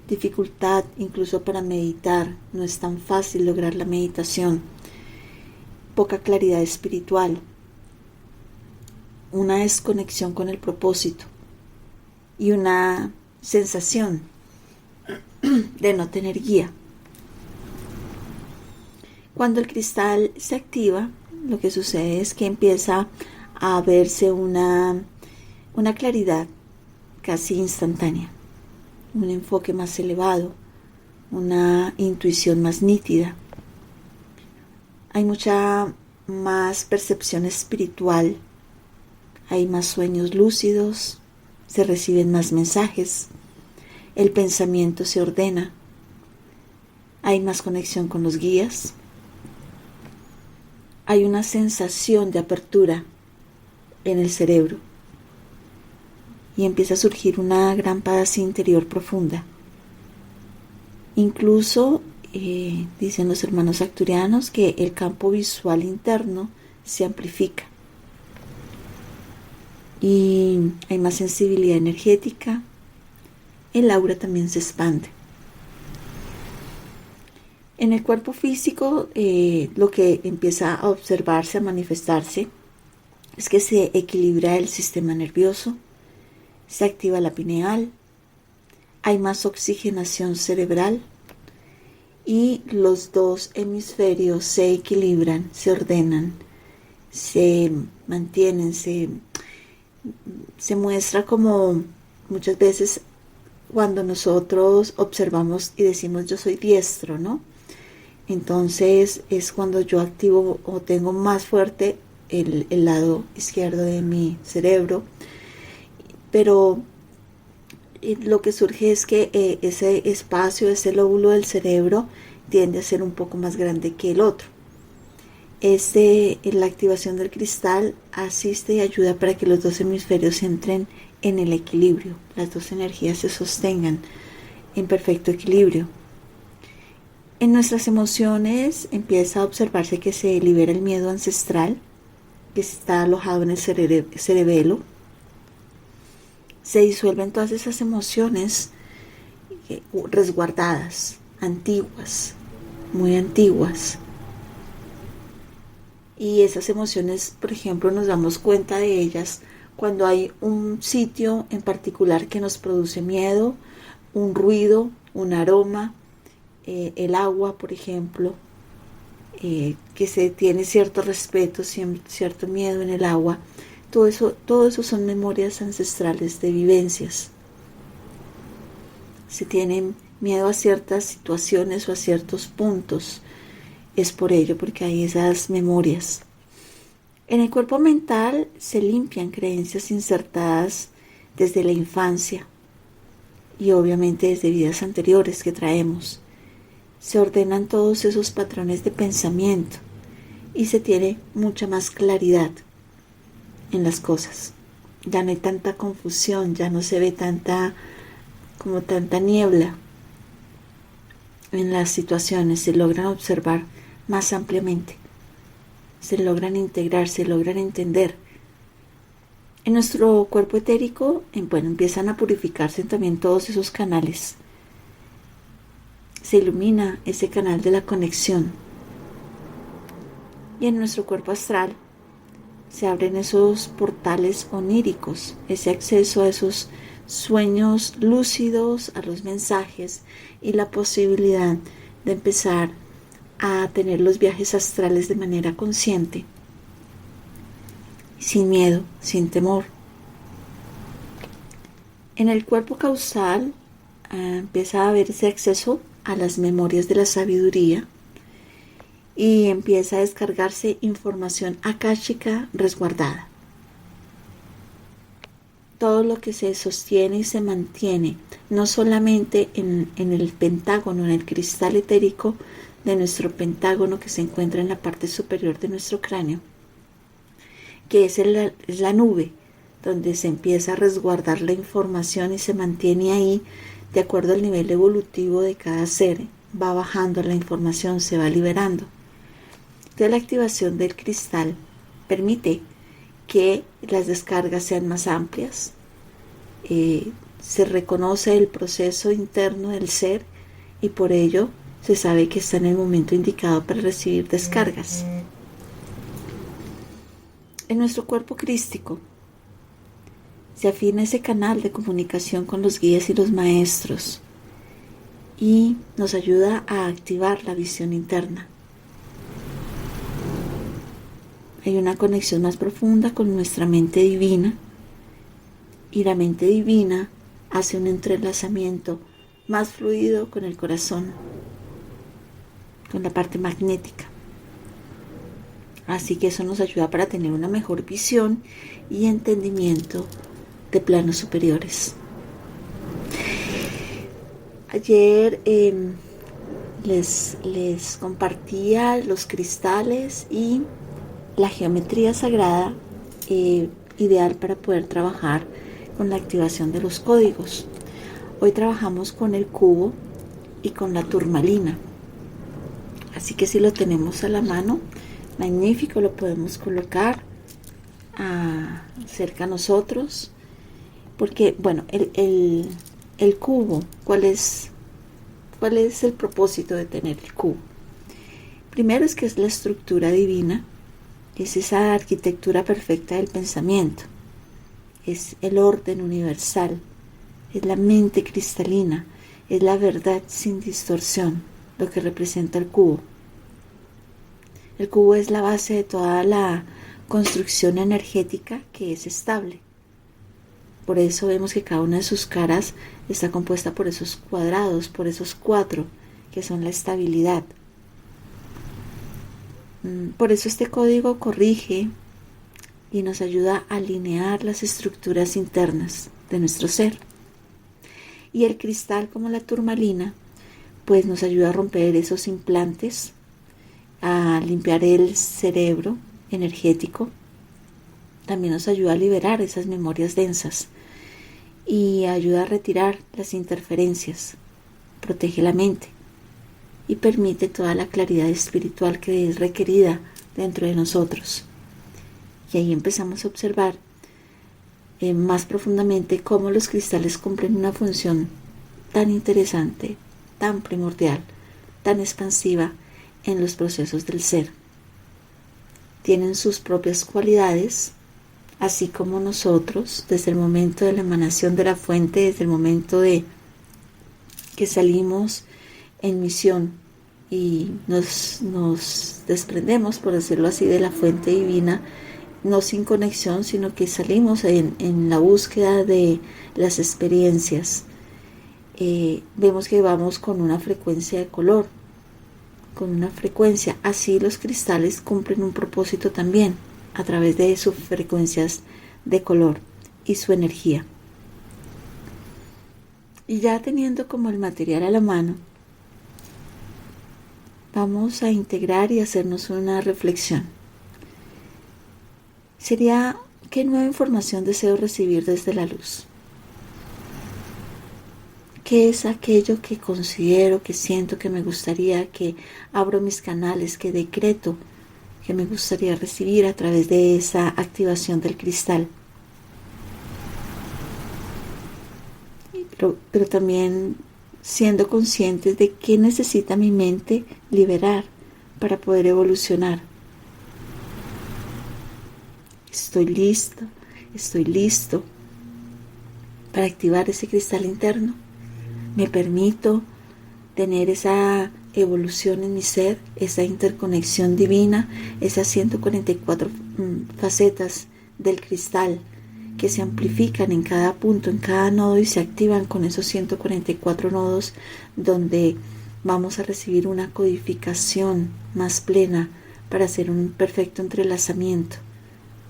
dificultad incluso para meditar, no es tan fácil lograr la meditación, poca claridad espiritual, una desconexión con el propósito y una sensación de no tener guía. Cuando el cristal se activa, lo que sucede es que empieza a verse una claridad casi instantánea, un enfoque más elevado, una intuición más nítida. Hay mucha más percepción espiritual, hay más sueños lúcidos, se reciben más mensajes, el pensamiento se ordena, hay más conexión con los guías, hay una sensación de apertura en el cerebro y empieza a surgir una gran paz interior profunda. Incluso dicen los hermanos acturianos que el campo visual interno se amplifica y hay más sensibilidad energética, el aura también se expande. En el cuerpo físico lo que empieza a observarse, a manifestarse, es que se equilibra el sistema nervioso, se activa la pineal, hay más oxigenación cerebral y los dos hemisferios se equilibran, se ordenan, se mantienen, se muestra como muchas veces cuando nosotros observamos y decimos yo soy diestro, ¿no? Entonces es cuando yo activo o tengo más fuerte el lado izquierdo de mi cerebro, pero lo que surge es que ese espacio, ese lóbulo del cerebro tiende a ser un poco más grande que el otro. La activación del cristal asiste y ayuda para que los dos hemisferios entren en el equilibrio, las dos energías se sostengan en perfecto equilibrio. En nuestras emociones empieza a observarse que se libera el miedo ancestral que está alojado en el cerebelo. Se disuelven todas esas emociones resguardadas, antiguas, muy antiguas. Y esas emociones, por ejemplo, nos damos cuenta de ellas cuando hay un sitio en particular que nos produce miedo, un ruido, un aroma, el agua, por ejemplo, que se tiene cierto respeto, cierto miedo en el agua. Todo eso son memorias ancestrales de vivencias. Se tiene miedo a ciertas situaciones o a ciertos puntos. Es por ello, porque hay esas memorias. En el cuerpo mental se limpian creencias insertadas desde la infancia y obviamente desde vidas anteriores que traemos. Se ordenan todos esos patrones de pensamiento y se tiene mucha más claridad en las cosas. Ya no hay tanta confusión, ya no se ve tanta niebla en las situaciones, se logran observar más ampliamente, se logran integrar, se logran entender. En nuestro cuerpo etérico, empiezan a purificarse también todos esos canales. Se ilumina ese canal de la conexión. Y en nuestro cuerpo astral se abren esos portales oníricos, ese acceso a esos sueños lúcidos, a los mensajes y la posibilidad de empezar a tener los viajes astrales de manera consciente, sin miedo, sin temor. En el cuerpo causal empieza a haber ese acceso a las memorias de la sabiduría y empieza a descargarse información akáshica resguardada. Todo lo que se sostiene y se mantiene, no solamente en el pentágono, en el cristal etérico de nuestro pentágono que se encuentra en la parte superior de nuestro cráneo, que es la nube, donde se empieza a resguardar la información y se mantiene ahí de acuerdo al nivel evolutivo de cada ser. Va bajando la información, se va liberando. Entonces la activación del cristal permite que las descargas sean más amplias. Se reconoce el proceso interno del ser y por ello se sabe que está en el momento indicado para recibir descargas. En nuestro cuerpo crístico se afina ese canal de comunicación con los guías y los maestros y nos ayuda a activar la visión interna. Hay una conexión más profunda con nuestra mente divina y la mente divina hace un entrelazamiento más fluido con el corazón, con la parte magnética. Así que eso nos ayuda para tener una mejor visión y entendimiento de planos superiores. Ayer les compartía los cristales y la geometría sagrada ideal para poder trabajar con la activación de los códigos. Hoy trabajamos con el cubo y con la turmalina. Así que si lo tenemos a la mano, magnífico, lo podemos colocar cerca a nosotros. Porque, bueno, el cubo, ¿cuál es el propósito de tener el cubo? Primero es que es la estructura divina, es esa arquitectura perfecta del pensamiento, es el orden universal, es la mente cristalina, es la verdad sin distorsión, lo que representa el cubo. El cubo es la base de toda la construcción energética que es estable. Por eso vemos que cada una de sus caras está compuesta por esos cuadrados, por esos 4, que son la estabilidad. Por eso este código corrige y nos ayuda a alinear las estructuras internas de nuestro ser. Y el cristal, como la turmalina, pues nos ayuda a romper esos implantes, a limpiar el cerebro energético. También nos ayuda a liberar esas memorias densas y ayuda a retirar las interferencias, protege la mente y permite toda la claridad espiritual que es requerida dentro de nosotros. Y ahí empezamos a observar más profundamente cómo los cristales cumplen una función tan interesante, tan primordial, tan expansiva en los procesos del ser. Tienen sus propias cualidades, así como nosotros, desde el momento de la emanación de la fuente, desde el momento de que salimos en misión y nos desprendemos, por decirlo así, de la fuente divina, no sin conexión, sino que salimos en la búsqueda de las experiencias. Vemos que vamos con una frecuencia de color, con una frecuencia. Así los cristales cumplen un propósito también, a través de sus frecuencias de color y su energía. Y ya teniendo como el material a la mano, vamos a integrar y hacernos una reflexión. Sería, ¿qué nueva información deseo recibir desde la luz? ¿Qué es aquello que considero, que siento, que me gustaría, que abro mis canales, que decreto, que me gustaría recibir a través de esa activación del cristal? Pero también siendo conscientes de qué necesita mi mente liberar para poder evolucionar. Estoy listo para activar ese cristal interno. Me permito tener esa evolución en mi ser, esa interconexión divina, esas 144 facetas del cristal que se amplifican en cada punto, en cada nodo y se activan con esos 144 nodos donde vamos a recibir una codificación más plena para hacer un perfecto entrelazamiento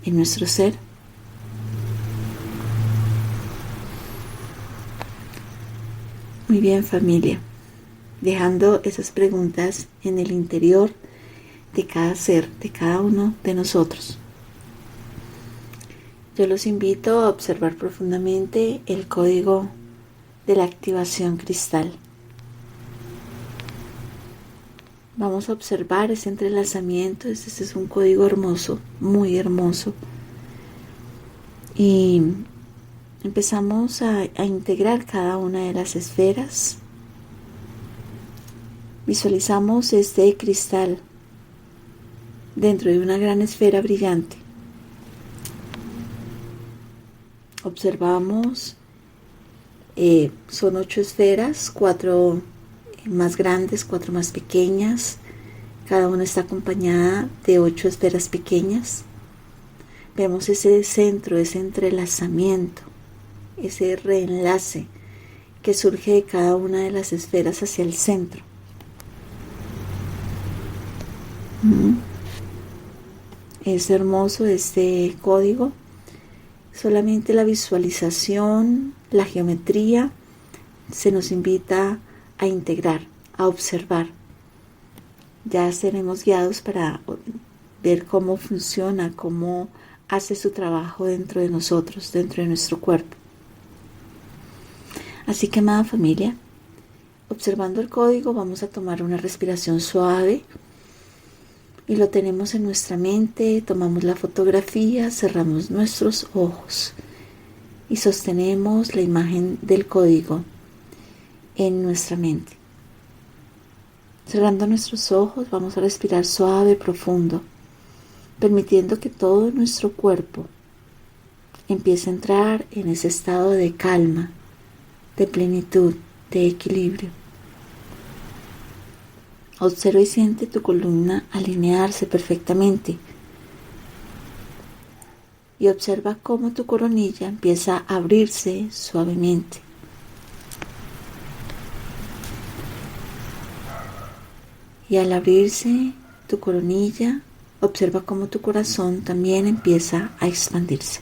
en nuestro ser. Muy bien, familia, dejando esas preguntas en el interior de cada ser, de cada uno de nosotros. Yo los invito a observar profundamente el código de la activación cristal. Vamos a observar ese entrelazamiento. Este es un código hermoso, muy hermoso. Y empezamos a integrar cada una de las esferas. Visualizamos este cristal dentro de una gran esfera brillante. Observamos, son 8 esferas, 4 más grandes, 4 más pequeñas. Cada una está acompañada de 8 esferas pequeñas. Vemos ese centro, ese entrelazamiento, ese reenlace que surge de cada una de las esferas hacia el centro. Es hermoso este código. Solamente la visualización, la geometría, se nos invita a integrar, a observar. Ya seremos guiados para ver cómo funciona, cómo hace su trabajo dentro de nosotros, dentro de nuestro cuerpo. Así que, amada familia, observando el código, vamos a tomar una respiración suave y lo tenemos en nuestra mente. Tomamos la fotografía, cerramos nuestros ojos y sostenemos la imagen del código en nuestra mente. Cerrando nuestros ojos, vamos a respirar suave, profundo, permitiendo que todo nuestro cuerpo empiece a entrar en ese estado de calma, de plenitud, de equilibrio. Observa y siente tu columna alinearse perfectamente. Y observa cómo tu coronilla empieza a abrirse suavemente. Y al abrirse tu coronilla, observa cómo tu corazón también empieza a expandirse.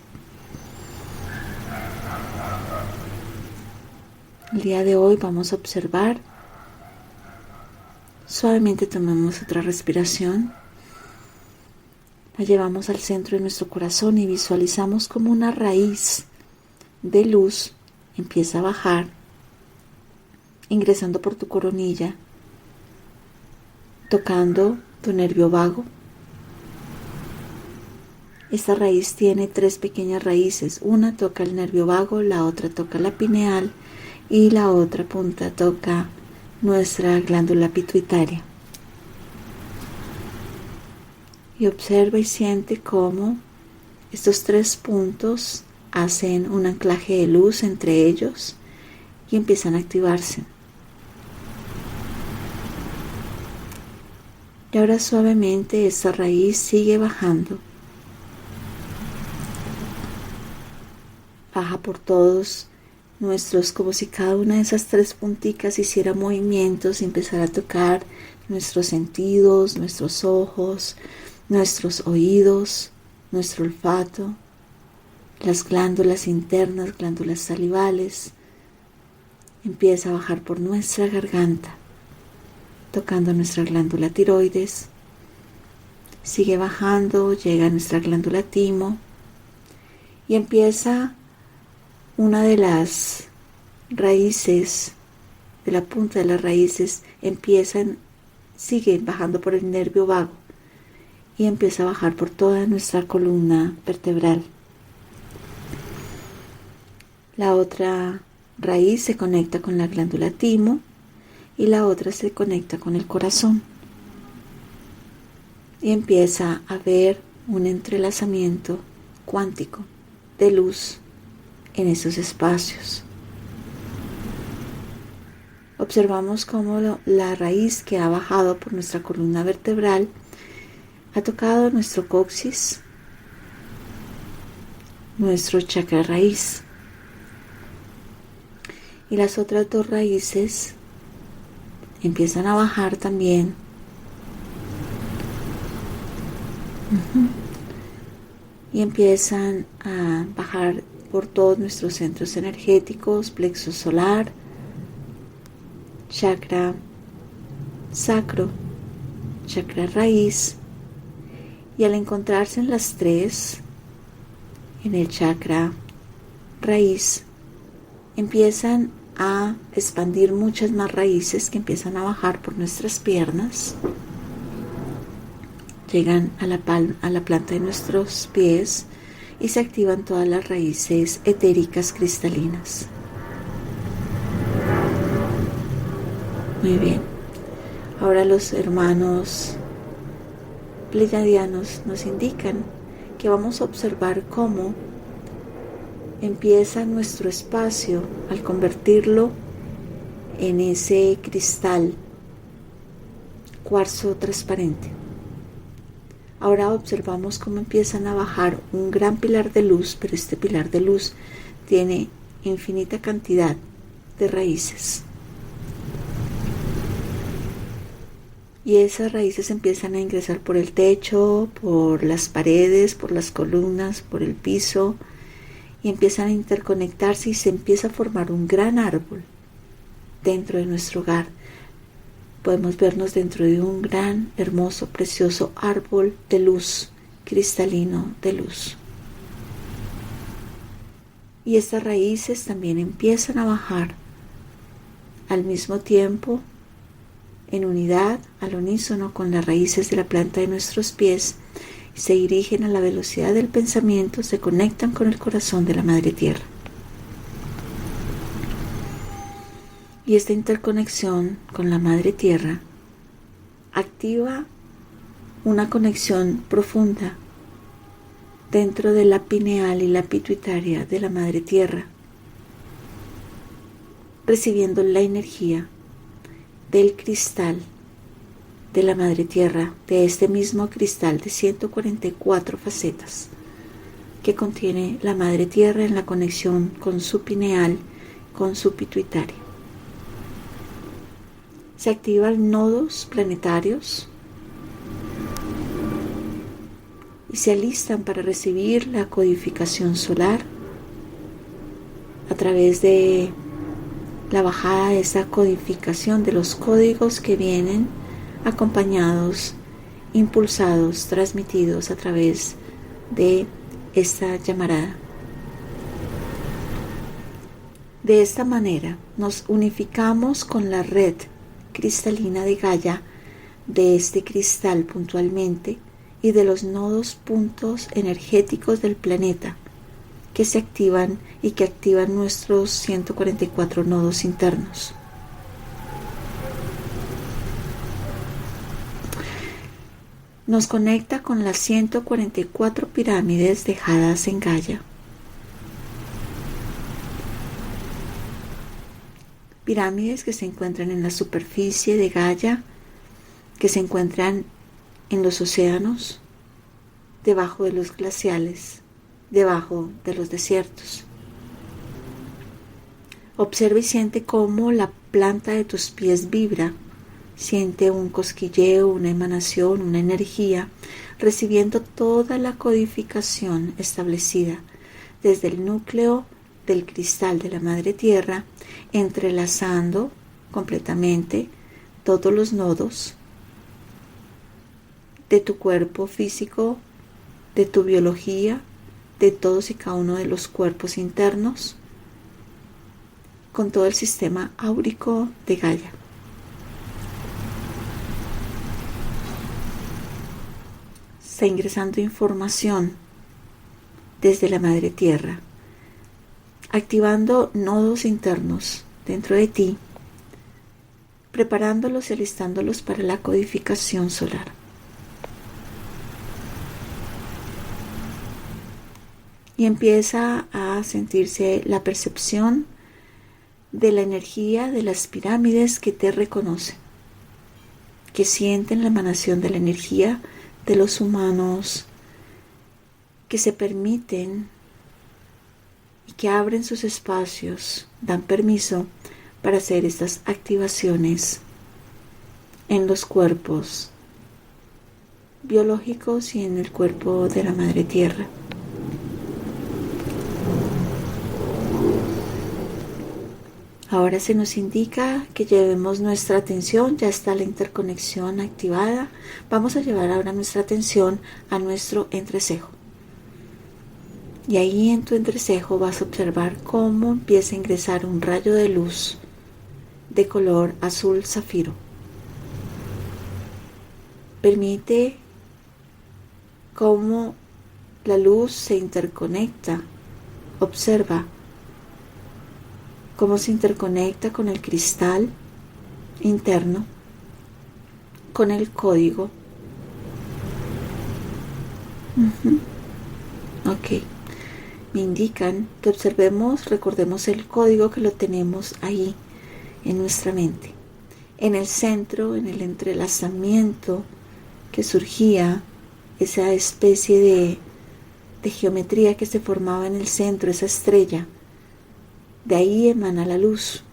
El día de hoy vamos a observar. Suavemente tomamos otra respiración. La llevamos al centro de nuestro corazón y visualizamos como una raíz de luz empieza a bajar, ingresando por tu coronilla, tocando tu nervio vago. Esta raíz tiene 3 pequeñas raíces. Una toca el nervio vago, la otra toca la pineal y la otra punta toca nuestra glándula pituitaria. Y observa y siente cómo estos 3 puntos hacen un anclaje de luz entre ellos y empiezan a activarse. Y ahora suavemente esta raíz sigue bajando. Baja por todos nuestros, como si cada una de esas 3 punticas hiciera movimientos y empezara a tocar nuestros sentidos, nuestros ojos, nuestros oídos, nuestro olfato, las glándulas internas, glándulas salivales. Empieza a bajar por nuestra garganta, tocando nuestra glándula tiroides. Sigue bajando, llega a nuestra glándula timo y empieza una de las raíces, de la punta de las raíces, sigue bajando por el nervio vago y empieza a bajar por toda nuestra columna vertebral. La otra raíz se conecta con la glándula timo y la otra se conecta con el corazón. Y empieza a haber un entrelazamiento cuántico de luz en esos espacios. Observamos cómo la raíz que ha bajado por nuestra columna vertebral ha tocado nuestro coxis, nuestro chakra raíz. Y las otras 2 raíces empiezan a bajar también. Y empiezan a bajar por todos nuestros centros energéticos, plexo solar, chakra sacro, chakra raíz, y al encontrarse en las tres, en el chakra raíz, empiezan a expandir muchas más raíces que empiezan a bajar por nuestras piernas, llegan a la planta de nuestros pies y se activan todas las raíces etéricas cristalinas. Muy bien. Ahora los hermanos pleyadianos nos indican que vamos a observar cómo empieza nuestro espacio al convertirlo en ese cristal cuarzo transparente. Ahora observamos cómo empiezan a bajar un gran pilar de luz, pero este pilar de luz tiene infinita cantidad de raíces. Y esas raíces empiezan a ingresar por el techo, por las paredes, por las columnas, por el piso, y empiezan a interconectarse y se empieza a formar un gran árbol dentro de nuestro hogar. Podemos vernos dentro de un gran, hermoso, precioso árbol de luz, cristalino de luz. Y estas raíces también empiezan a bajar al mismo tiempo, en unidad, al unísono con las raíces de la planta de nuestros pies, y se dirigen a la velocidad del pensamiento, se conectan con el corazón de la Madre Tierra. Y esta interconexión con la Madre Tierra activa una conexión profunda dentro de la pineal y la pituitaria de la Madre Tierra, recibiendo la energía del cristal de la Madre Tierra, de este mismo cristal de 144 facetas que contiene la Madre Tierra en la conexión con su pineal, con su pituitaria. Se activan nodos planetarios y se alistan para recibir la codificación solar a través de la bajada de esa codificación de los códigos que vienen acompañados, impulsados, transmitidos a través de esta llamarada. De esta manera nos unificamos con la red cristalina de Gaia, de este cristal puntualmente, y de los nodos puntos energéticos del planeta que se activan y que activan nuestros 144 nodos internos. Nos conecta con las 144 pirámides dejadas en Gaia. Pirámides que se encuentran en la superficie de Gaia, que se encuentran en los océanos, debajo de los glaciales, debajo de los desiertos. Observa y siente cómo la planta de tus pies vibra. Siente un cosquilleo, una emanación, una energía, recibiendo toda la codificación establecida desde el núcleo del cristal de la Madre Tierra, entrelazando completamente todos los nodos de tu cuerpo físico, de tu biología, de todos y cada uno de los cuerpos internos, con todo el sistema áurico de Gaia. Está ingresando información desde la Madre Tierra, activando nodos internos dentro de ti, preparándolos y alistándolos para la codificación solar. Y empieza a sentirse la percepción de la energía de las pirámides que te reconocen, que sienten la emanación de la energía de los humanos, que se permiten y que abren sus espacios, dan permiso para hacer estas activaciones en los cuerpos biológicos y en el cuerpo de la Madre Tierra. Ahora se nos indica que llevemos nuestra atención, ya está la interconexión activada. Vamos a llevar ahora nuestra atención a nuestro entrecejo. Y ahí en tu entrecejo vas a observar cómo empieza a ingresar un rayo de luz de color azul zafiro. Permite cómo la luz se interconecta. Observa cómo se interconecta con el cristal interno, con el código. Ok. Me indican que observemos, recordemos el código que lo tenemos ahí en nuestra mente. En el centro, en el entrelazamiento que surgía, esa especie de geometría que se formaba en el centro, esa estrella, de ahí emana la luz,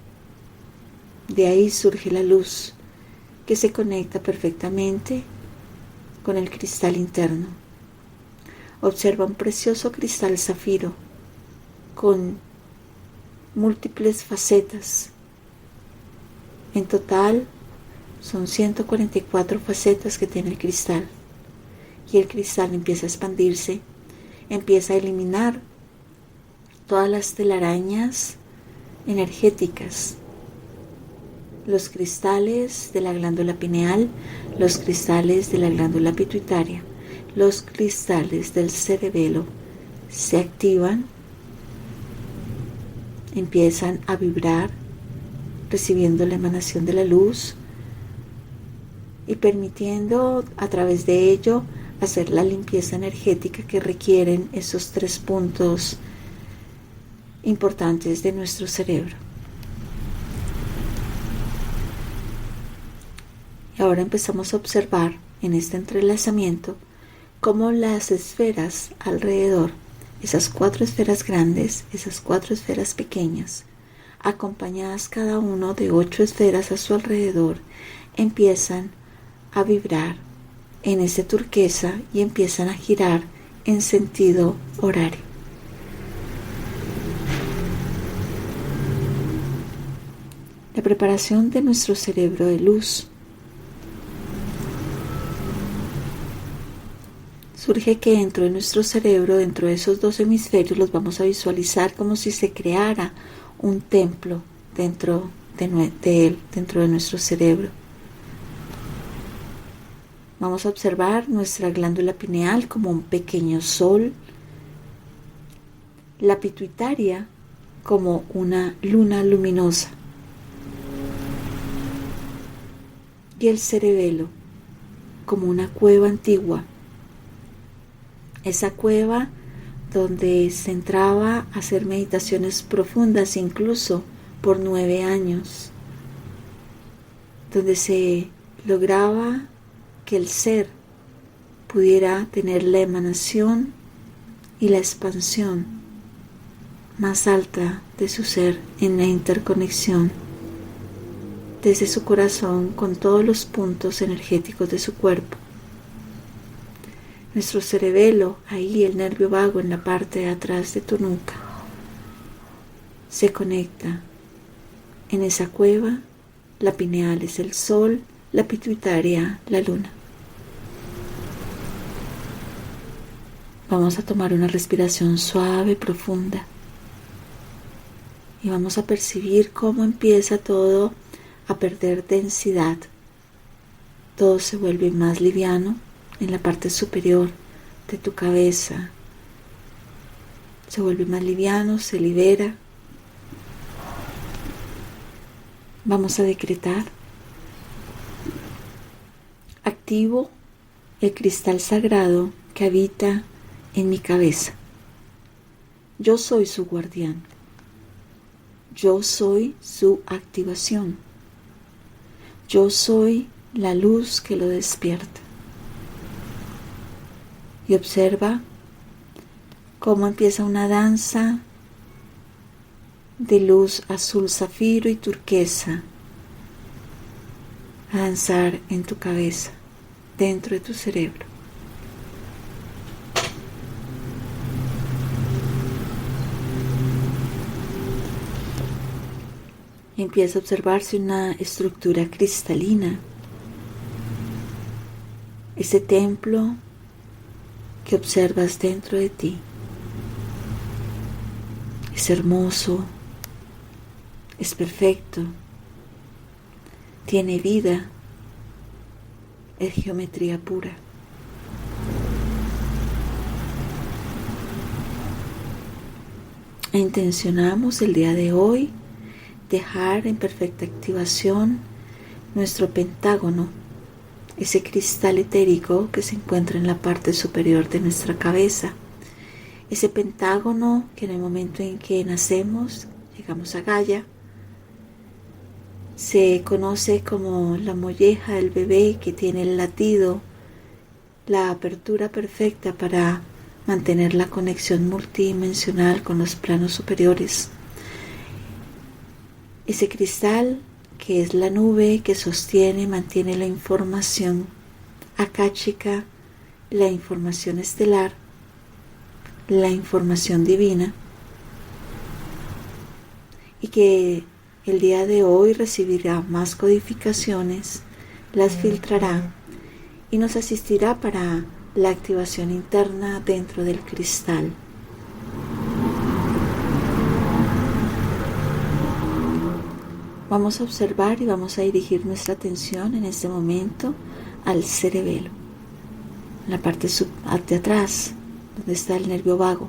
de ahí surge la luz que se conecta perfectamente con el cristal interno. Observa un precioso cristal zafiro con múltiples facetas. En total son 144 facetas que tiene el cristal. Y el cristal empieza a expandirse, empieza a eliminar todas las telarañas energéticas, los cristales de la glándula pineal, los cristales de la glándula pituitaria, los cristales del cerebelo se activan, empiezan a vibrar, recibiendo la emanación de la luz y permitiendo a través de ello hacer la limpieza energética que requieren esos 3 puntos importantes de nuestro cerebro. Y ahora empezamos a observar en este entrelazamiento cómo las esferas alrededor, esas 4 esferas grandes, esas 4 esferas pequeñas, acompañadas cada uno de 8 esferas a su alrededor, empiezan a vibrar en ese turquesa y empiezan a girar en sentido horario. La preparación de nuestro cerebro de luz surge que dentro de nuestro cerebro, dentro de esos 2 hemisferios, los vamos a visualizar como si se creara un templo dentro de él, dentro de nuestro cerebro. Vamos a observar nuestra glándula pineal como un pequeño sol, la pituitaria como una luna luminosa y el cerebelo como una cueva antigua, esa cueva donde se entraba a hacer meditaciones profundas incluso por 9 años, donde se lograba que el ser pudiera tener la emanación y la expansión más alta de su ser en la interconexión desde su corazón con todos los puntos energéticos de su cuerpo. Nuestro cerebelo, ahí el nervio vago en la parte de atrás de tu nuca, se conecta en esa cueva. La pineal es el sol, la pituitaria la luna. Vamos a tomar una respiración suave, profunda, y vamos a percibir cómo empieza todo a perder densidad. Todo se vuelve más liviano en la parte superior de tu cabeza. Se vuelve más liviano, se libera. Vamos a decretar: activo el cristal sagrado que habita en mi cabeza. Yo soy su guardián. Yo soy su activación. Yo soy la luz que lo despierta. Y observa cómo empieza una danza de luz azul zafiro y turquesa a danzar en tu cabeza, dentro de tu cerebro. Empieza a observarse una estructura cristalina, ese templo que observas dentro de ti. Es hermoso, es perfecto, tiene vida, es geometría pura. E intencionamos el día de hoy dejar en perfecta activación nuestro pentágono, ese cristal etérico que se encuentra en la parte superior de nuestra cabeza. Ese pentágono que en el momento en que nacemos, llegamos a Gaia, se conoce como la molleja del bebé que tiene el latido, la apertura perfecta para mantener la conexión multidimensional con los planos superiores. Ese cristal que es la nube que sostiene y mantiene la información akáshica, la información estelar, la información divina, y que el día de hoy recibirá más codificaciones, las filtrará y nos asistirá para la activación interna dentro del cristal. Vamos a observar y vamos a dirigir nuestra atención en este momento al cerebelo, en la parte de atrás, donde está el nervio vago.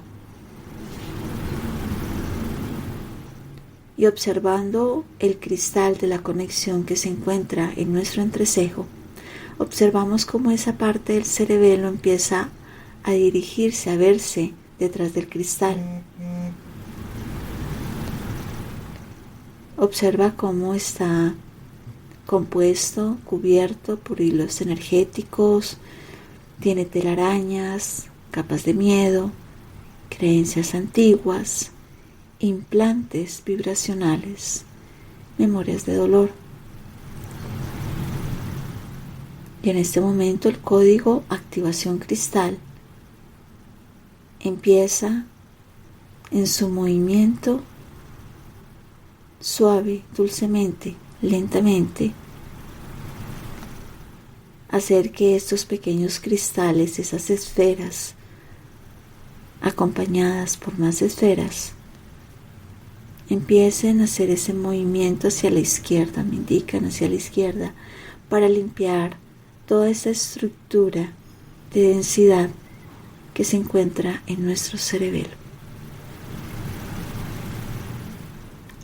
Y observando el cristal de la conexión que se encuentra en nuestro entrecejo, observamos cómo esa parte del cerebelo empieza a dirigirse, a verse detrás del cristal. Observa cómo está compuesto, cubierto por hilos energéticos, tiene telarañas, capas de miedo, creencias antiguas, implantes vibracionales, memorias de dolor. Y en este momento el código activación cristal empieza en su movimiento suave, dulcemente, lentamente, hacer que estos pequeños cristales, esas esferas, acompañadas por más esferas, empiecen a hacer ese movimiento hacia la izquierda, me indican hacia la izquierda, para limpiar toda esa estructura de densidad que se encuentra en nuestro cerebelo.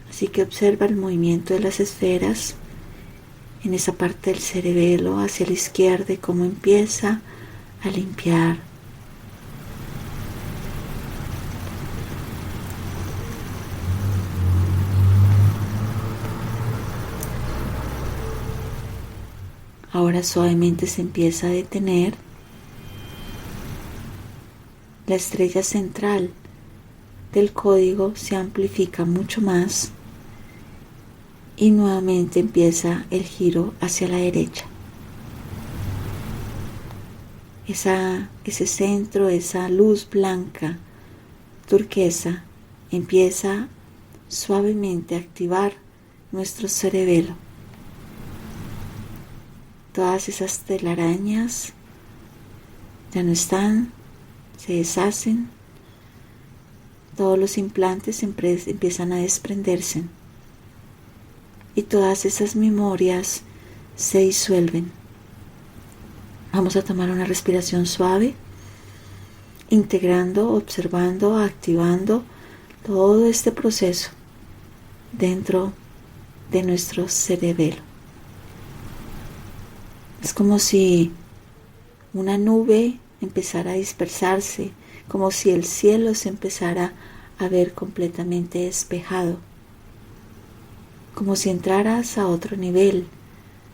Así que observa el movimiento de las esferas en esa parte del cerebelo hacia la izquierda y cómo empieza a limpiar. Ahora suavemente se empieza a detener. La estrella central del código se amplifica mucho más. Y nuevamente empieza el giro hacia la derecha. Ese centro, esa luz blanca, turquesa, empieza suavemente a activar nuestro cerebelo. Todas esas telarañas ya no están, se deshacen. Todos los implantes empiezan a desprenderse. Y todas esas memorias se disuelven. Vamos a tomar una respiración suave, integrando, observando, activando todo este proceso dentro de nuestro cerebelo. Es como si una nube empezara a dispersarse, como si el cielo se empezara a ver completamente despejado, como si entraras a otro nivel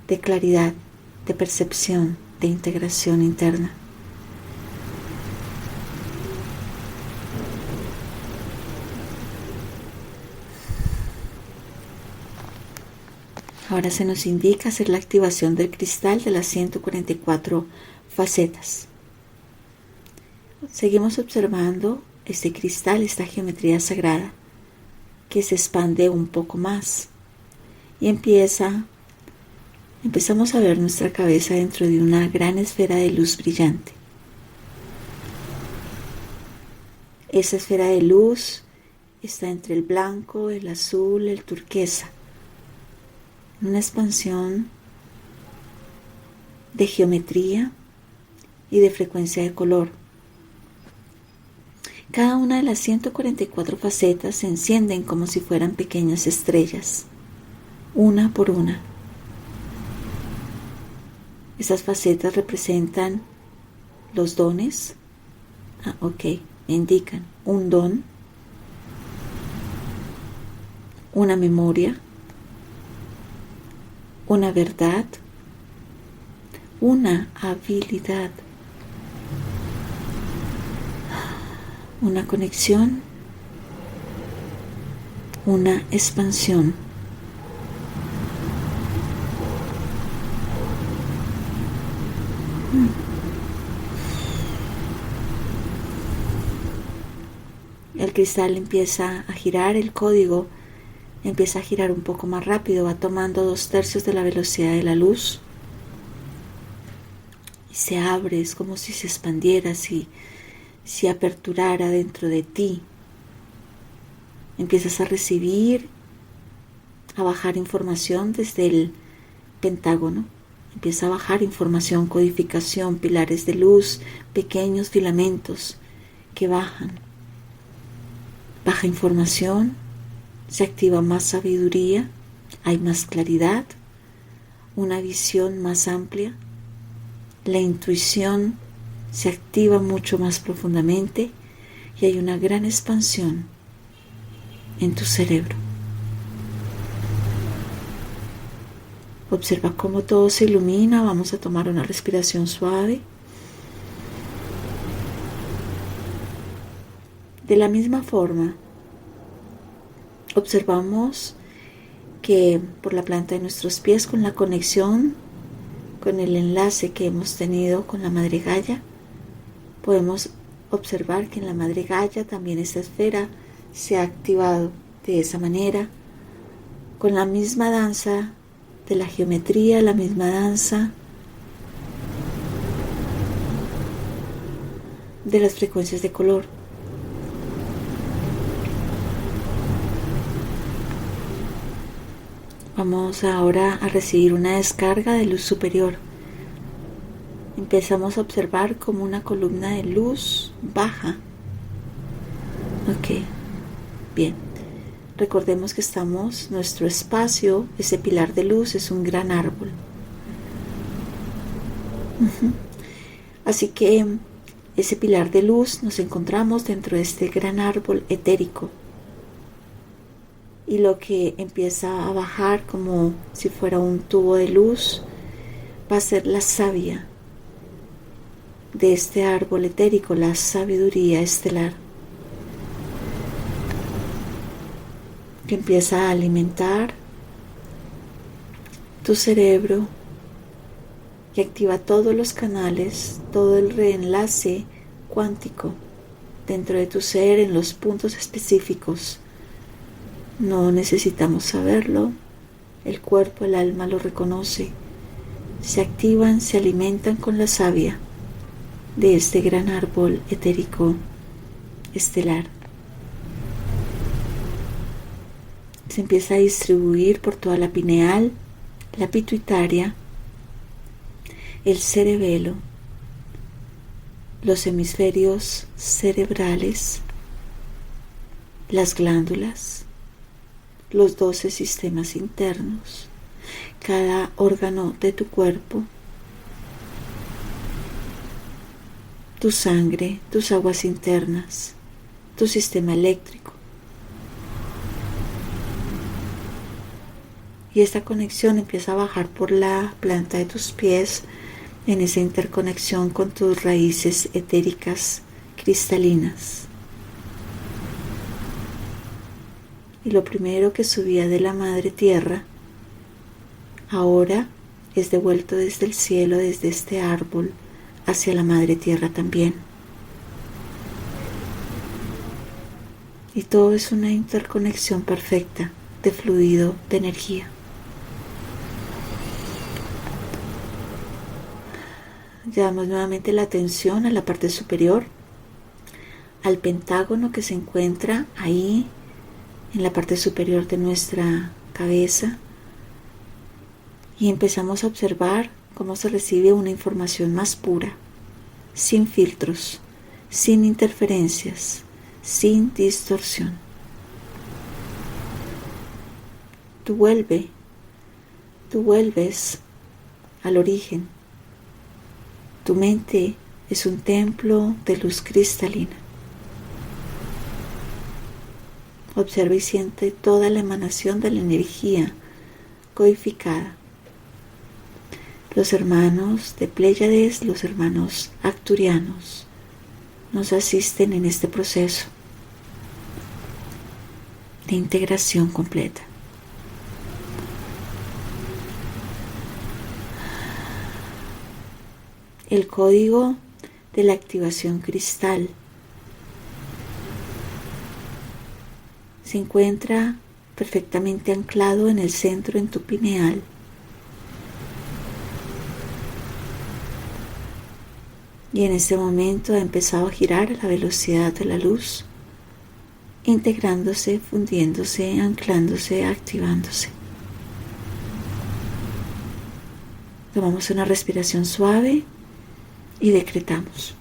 de claridad, de percepción, de integración interna. Ahora se nos indica hacer la activación del cristal de las 144 facetas. Seguimos observando este cristal, esta geometría sagrada, que se expande un poco más y empezamos a ver nuestra cabeza dentro de una gran esfera de luz brillante. Esa esfera de luz está entre el blanco, el azul, el turquesa. Una expansión de geometría y de frecuencia de color. Cada una de las 144 facetas se encienden como si fueran pequeñas estrellas, una por una. Estas facetas representan los dones. Indican un don, una memoria, una verdad, una habilidad, una conexión, una expansión. El cristal empieza a girar, el código empieza a girar un poco más rápido, va tomando 2/3 de la velocidad de la luz y se abre, es como si se expandiera, si aperturara dentro de ti. Empiezas a recibir, a bajar información desde el pentágono. Empieza a bajar información, codificación, pilares de luz, pequeños filamentos que bajan. Baja información, se activa más sabiduría, hay más claridad, una visión más amplia, la intuición se activa mucho más profundamente y hay una gran expansión en tu cerebro. Observa cómo todo se ilumina. Vamos a tomar una respiración suave. De la misma forma, observamos que por la planta de nuestros pies, con la conexión, con el enlace que hemos tenido con la Madre Gaia, podemos observar que en la Madre Gaia también esta esfera se ha activado de esa manera, con la misma danza de la geometría, la misma danza de las frecuencias de color. Vamos ahora a recibir una descarga de luz superior. Empezamos a observar como una columna de luz baja. Bien. Recordemos que nuestro espacio, ese pilar de luz, es un gran árbol. Así que ese pilar de luz nos encontramos dentro de este gran árbol etérico. Y lo que empieza a bajar como si fuera un tubo de luz va a ser la savia de este árbol etérico, la sabiduría estelar, que empieza a alimentar tu cerebro y activa todos los canales, todo el reenlace cuántico dentro de tu ser en los puntos específicos. No necesitamos saberlo, el cuerpo, el alma lo reconoce, se activan, se alimentan con la savia de este gran árbol etérico estelar. Se empieza a distribuir por toda la pineal, la pituitaria, el cerebelo, los hemisferios cerebrales, las glándulas, los 12 sistemas internos, cada órgano de tu cuerpo, tu sangre, tus aguas internas, tu sistema eléctrico. Y esta conexión empieza a bajar por la planta de tus pies en esa interconexión con tus raíces etéricas cristalinas. Y lo primero que subía de la Madre Tierra ahora es devuelto desde el cielo, desde este árbol, hacia la Madre Tierra también. Y todo es una interconexión perfecta de fluido, de energía. Llevamos nuevamente la atención a la parte superior, al pentágono que se encuentra ahí en la parte superior de nuestra cabeza, y empezamos a observar cómo se recibe una información más pura, sin filtros, sin interferencias, sin distorsión. Tú vuelves al origen. Tu mente es un templo de luz cristalina. Observa y siente toda la emanación de la energía codificada. Los hermanos de Pléyades, los hermanos arcturianos, nos asisten en este proceso de integración completa. El código de la activación cristal se encuentra perfectamente anclado en el centro, en tu pineal. Y en este momento ha empezado a girar a la velocidad de la luz, integrándose, fundiéndose, anclándose, activándose. Tomamos una respiración suave y decretamos.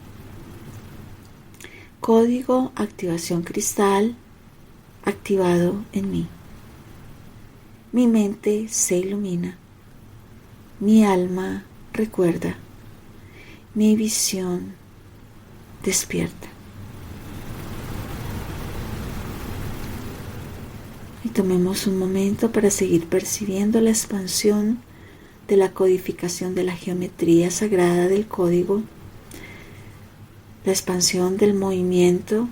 Código activación cristal activado en mí. Mi mente se ilumina. Mi alma recuerda. Mi visión despierta. Y tomemos un momento para seguir percibiendo la expansión de la codificación de la geometría sagrada del código, la expansión del movimiento,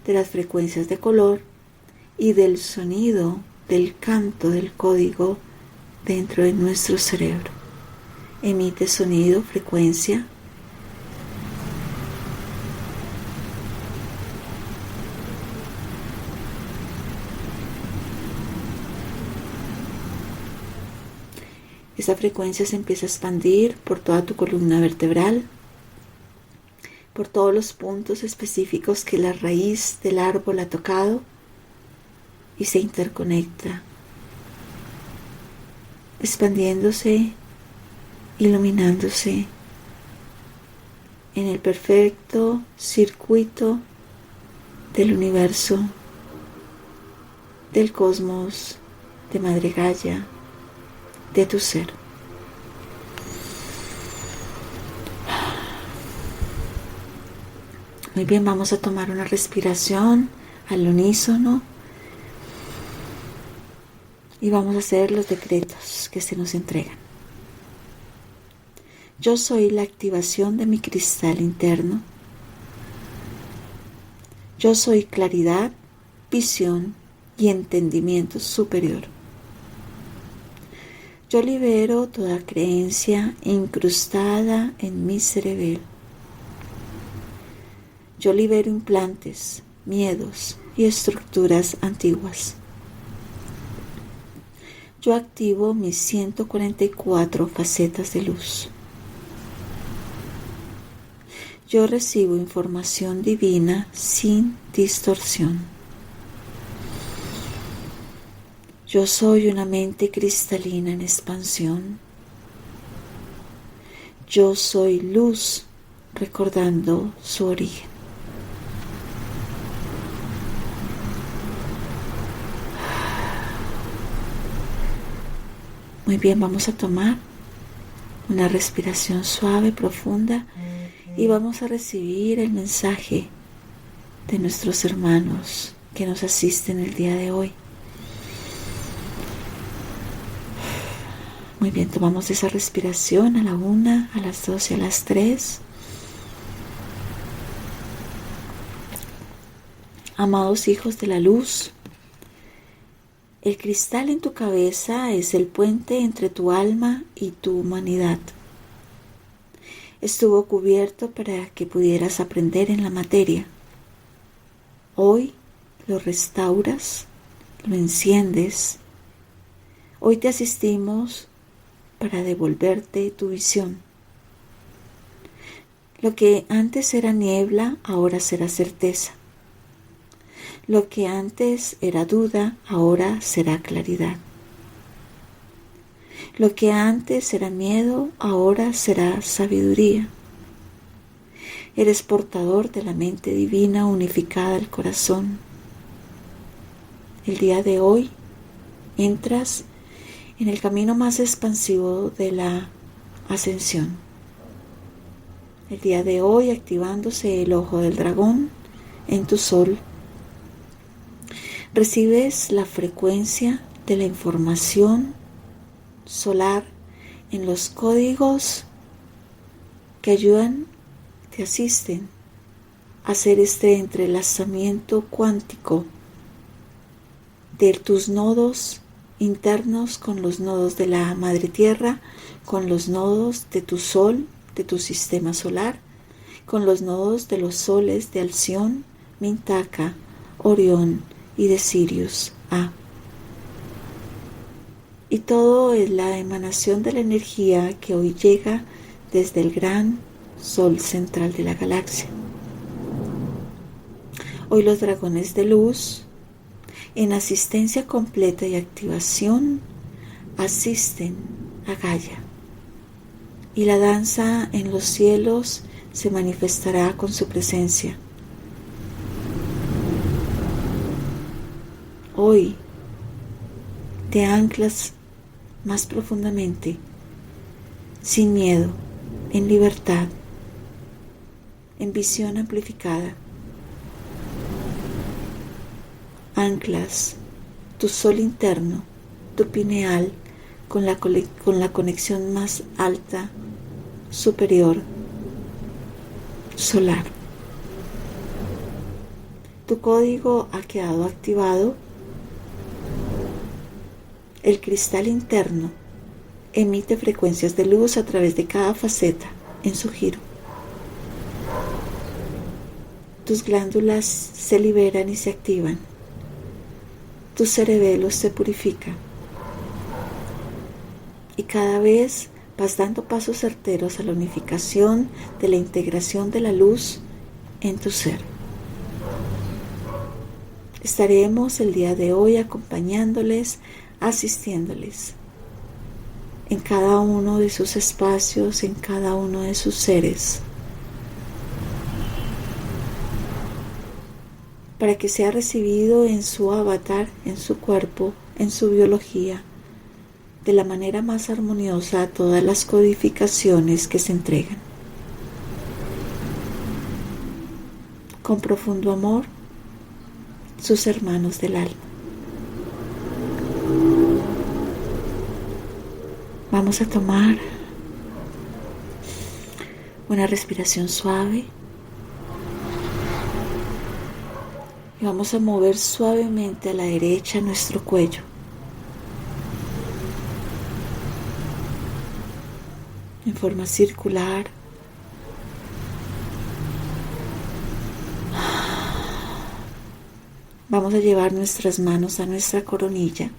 de las frecuencias de color y del sonido del canto del código dentro de nuestro cerebro. Emite sonido, frecuencia. Esa frecuencia se empieza a expandir por toda tu columna vertebral, por todos los puntos específicos que la raíz del árbol ha tocado, y se interconecta, expandiéndose, iluminándose en el perfecto circuito del universo, del cosmos, de Madre Gaia, de tu ser. Muy bien, vamos a tomar una respiración al unísono y vamos a hacer los decretos que se nos entregan. Yo soy la activación de mi cristal interno. Yo soy claridad, visión y entendimiento superior. Yo libero toda creencia incrustada en mi cerebelo. Yo libero implantes, miedos y estructuras antiguas. Yo activo mis 144 facetas de luz. Yo recibo información divina sin distorsión. Yo soy una mente cristalina en expansión. Yo soy luz recordando su origen. Muy bien, vamos a tomar una respiración suave, profunda, y vamos a recibir el mensaje de nuestros hermanos que nos asisten el día de hoy. Muy bien, tomamos esa respiración a la 1, a las 2 y a las 3. Amados hijos de la luz, El cristal en tu cabeza es el puente entre tu alma y tu humanidad. Estuvo cubierto para que pudieras aprender en la materia. Hoy lo restauras, lo enciendes. Hoy te asistimos para devolverte tu visión. Lo que antes era niebla, ahora será certeza. Lo que antes era duda, ahora será claridad. Lo que antes era miedo, ahora será sabiduría. Eres portador de la mente divina unificada al corazón. El día de hoy entras en el camino más expansivo de la ascensión. El día de hoy activándose el ojo del dragón en tu sol. Recibes la frecuencia de la información solar en los códigos que ayudan, te asisten a hacer este entrelazamiento cuántico de tus nodos internos con los nodos de la Madre Tierra, con los nodos de tu Sol, de tu sistema solar, con los nodos de los soles de Alción, Mintaka, Orión y de Sirius A. Y todo es la emanación de la energía que hoy llega desde el gran Sol central de la galaxia. Hoy los dragones de luz, en asistencia completa y activación, asisten a Gaia. Y la danza en los cielos se manifestará con su presencia. Hoy te anclas más profundamente, sin miedo, en libertad, en visión amplificada. Anclas tu sol interno, tu pineal, con la conexión más alta, superior, solar. Tu código ha quedado activado. El cristal interno emite frecuencias de luz a través de cada faceta en su giro. Tus glándulas se liberan y se activan. Tu cerebelo se purifica. Y cada vez vas dando pasos certeros a la unificación de la integración de la luz en tu ser. Estaremos el día de hoy acompañándoles, asistiéndoles en cada uno de sus espacios, en cada uno de sus seres, para que sea recibido en su avatar, en su cuerpo, en su biología, de la manera más armoniosa a todas las codificaciones que se entregan. Con profundo amor, sus hermanos del alma. Vamos a tomar una respiración suave y vamos a mover suavemente a la derecha nuestro cuello. En forma circular. Vamos a llevar nuestras manos a nuestra coronilla,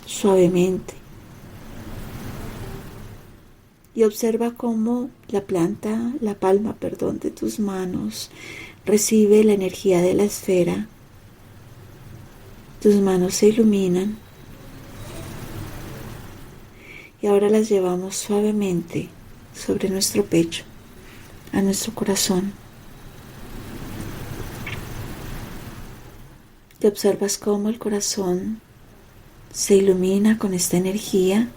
suavemente. Y observa cómo la palma de tus manos recibe la energía de la esfera. Tus manos se iluminan. Y ahora las llevamos suavemente sobre nuestro pecho, a nuestro corazón. Y observas cómo el corazón se ilumina con esta energía.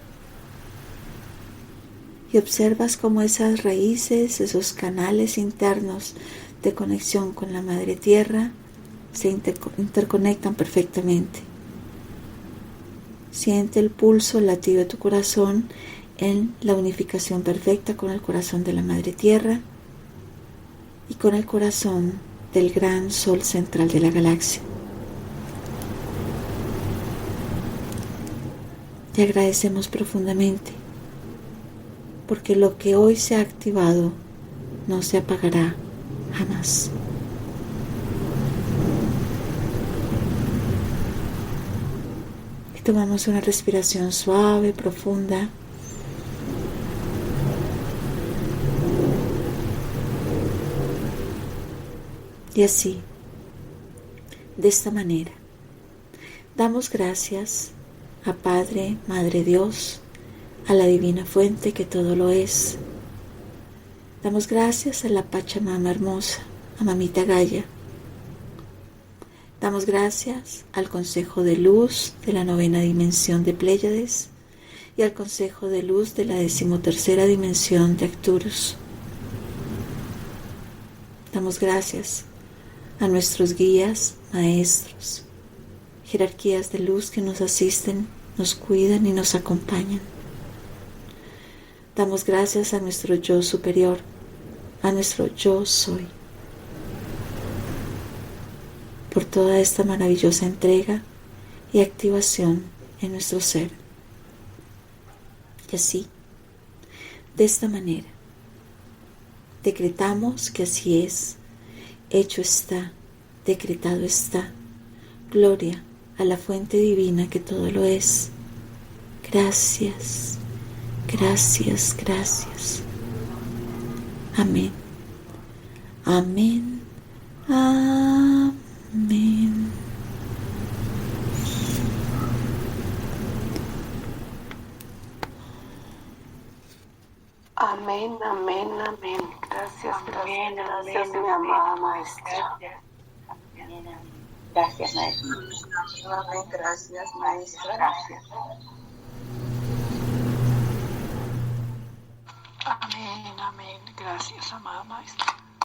Y observas cómo esas raíces, esos canales internos de conexión con la Madre Tierra se interconectan perfectamente. Siente el pulso, el latido de tu corazón en la unificación perfecta con el corazón de la Madre Tierra y con el corazón del gran Sol central de la galaxia. Te agradecemos profundamente, porque lo que hoy se ha activado no se apagará jamás. Y tomamos una respiración suave, profunda. Y así, de esta manera, damos gracias a Padre, Madre Dios, a la Divina Fuente que todo lo es. Damos gracias a la Pachamama hermosa, a Mamita Gaia. Damos gracias al Consejo de Luz de la 9ª dimensión de Pléyades y al Consejo de Luz de la 13ª dimensión de Arcturus. Damos gracias a nuestros guías, maestros, jerarquías de luz que nos asisten, nos cuidan y nos acompañan. Damos gracias a nuestro yo superior, a nuestro yo soy, por toda esta maravillosa entrega y activación en nuestro ser. Y así, de esta manera, decretamos que así es, hecho está, decretado está. Gloria a la fuente divina que todo lo es. Gracias, gracias, gracias. Amén. Amén. Amén. Amén, amén, amén. Gracias, amén, gracias, mi amada maestra. Gracias, maestra. Amén, gracias, maestra. Gracias. Amén, amén. Gracias, amada maestra.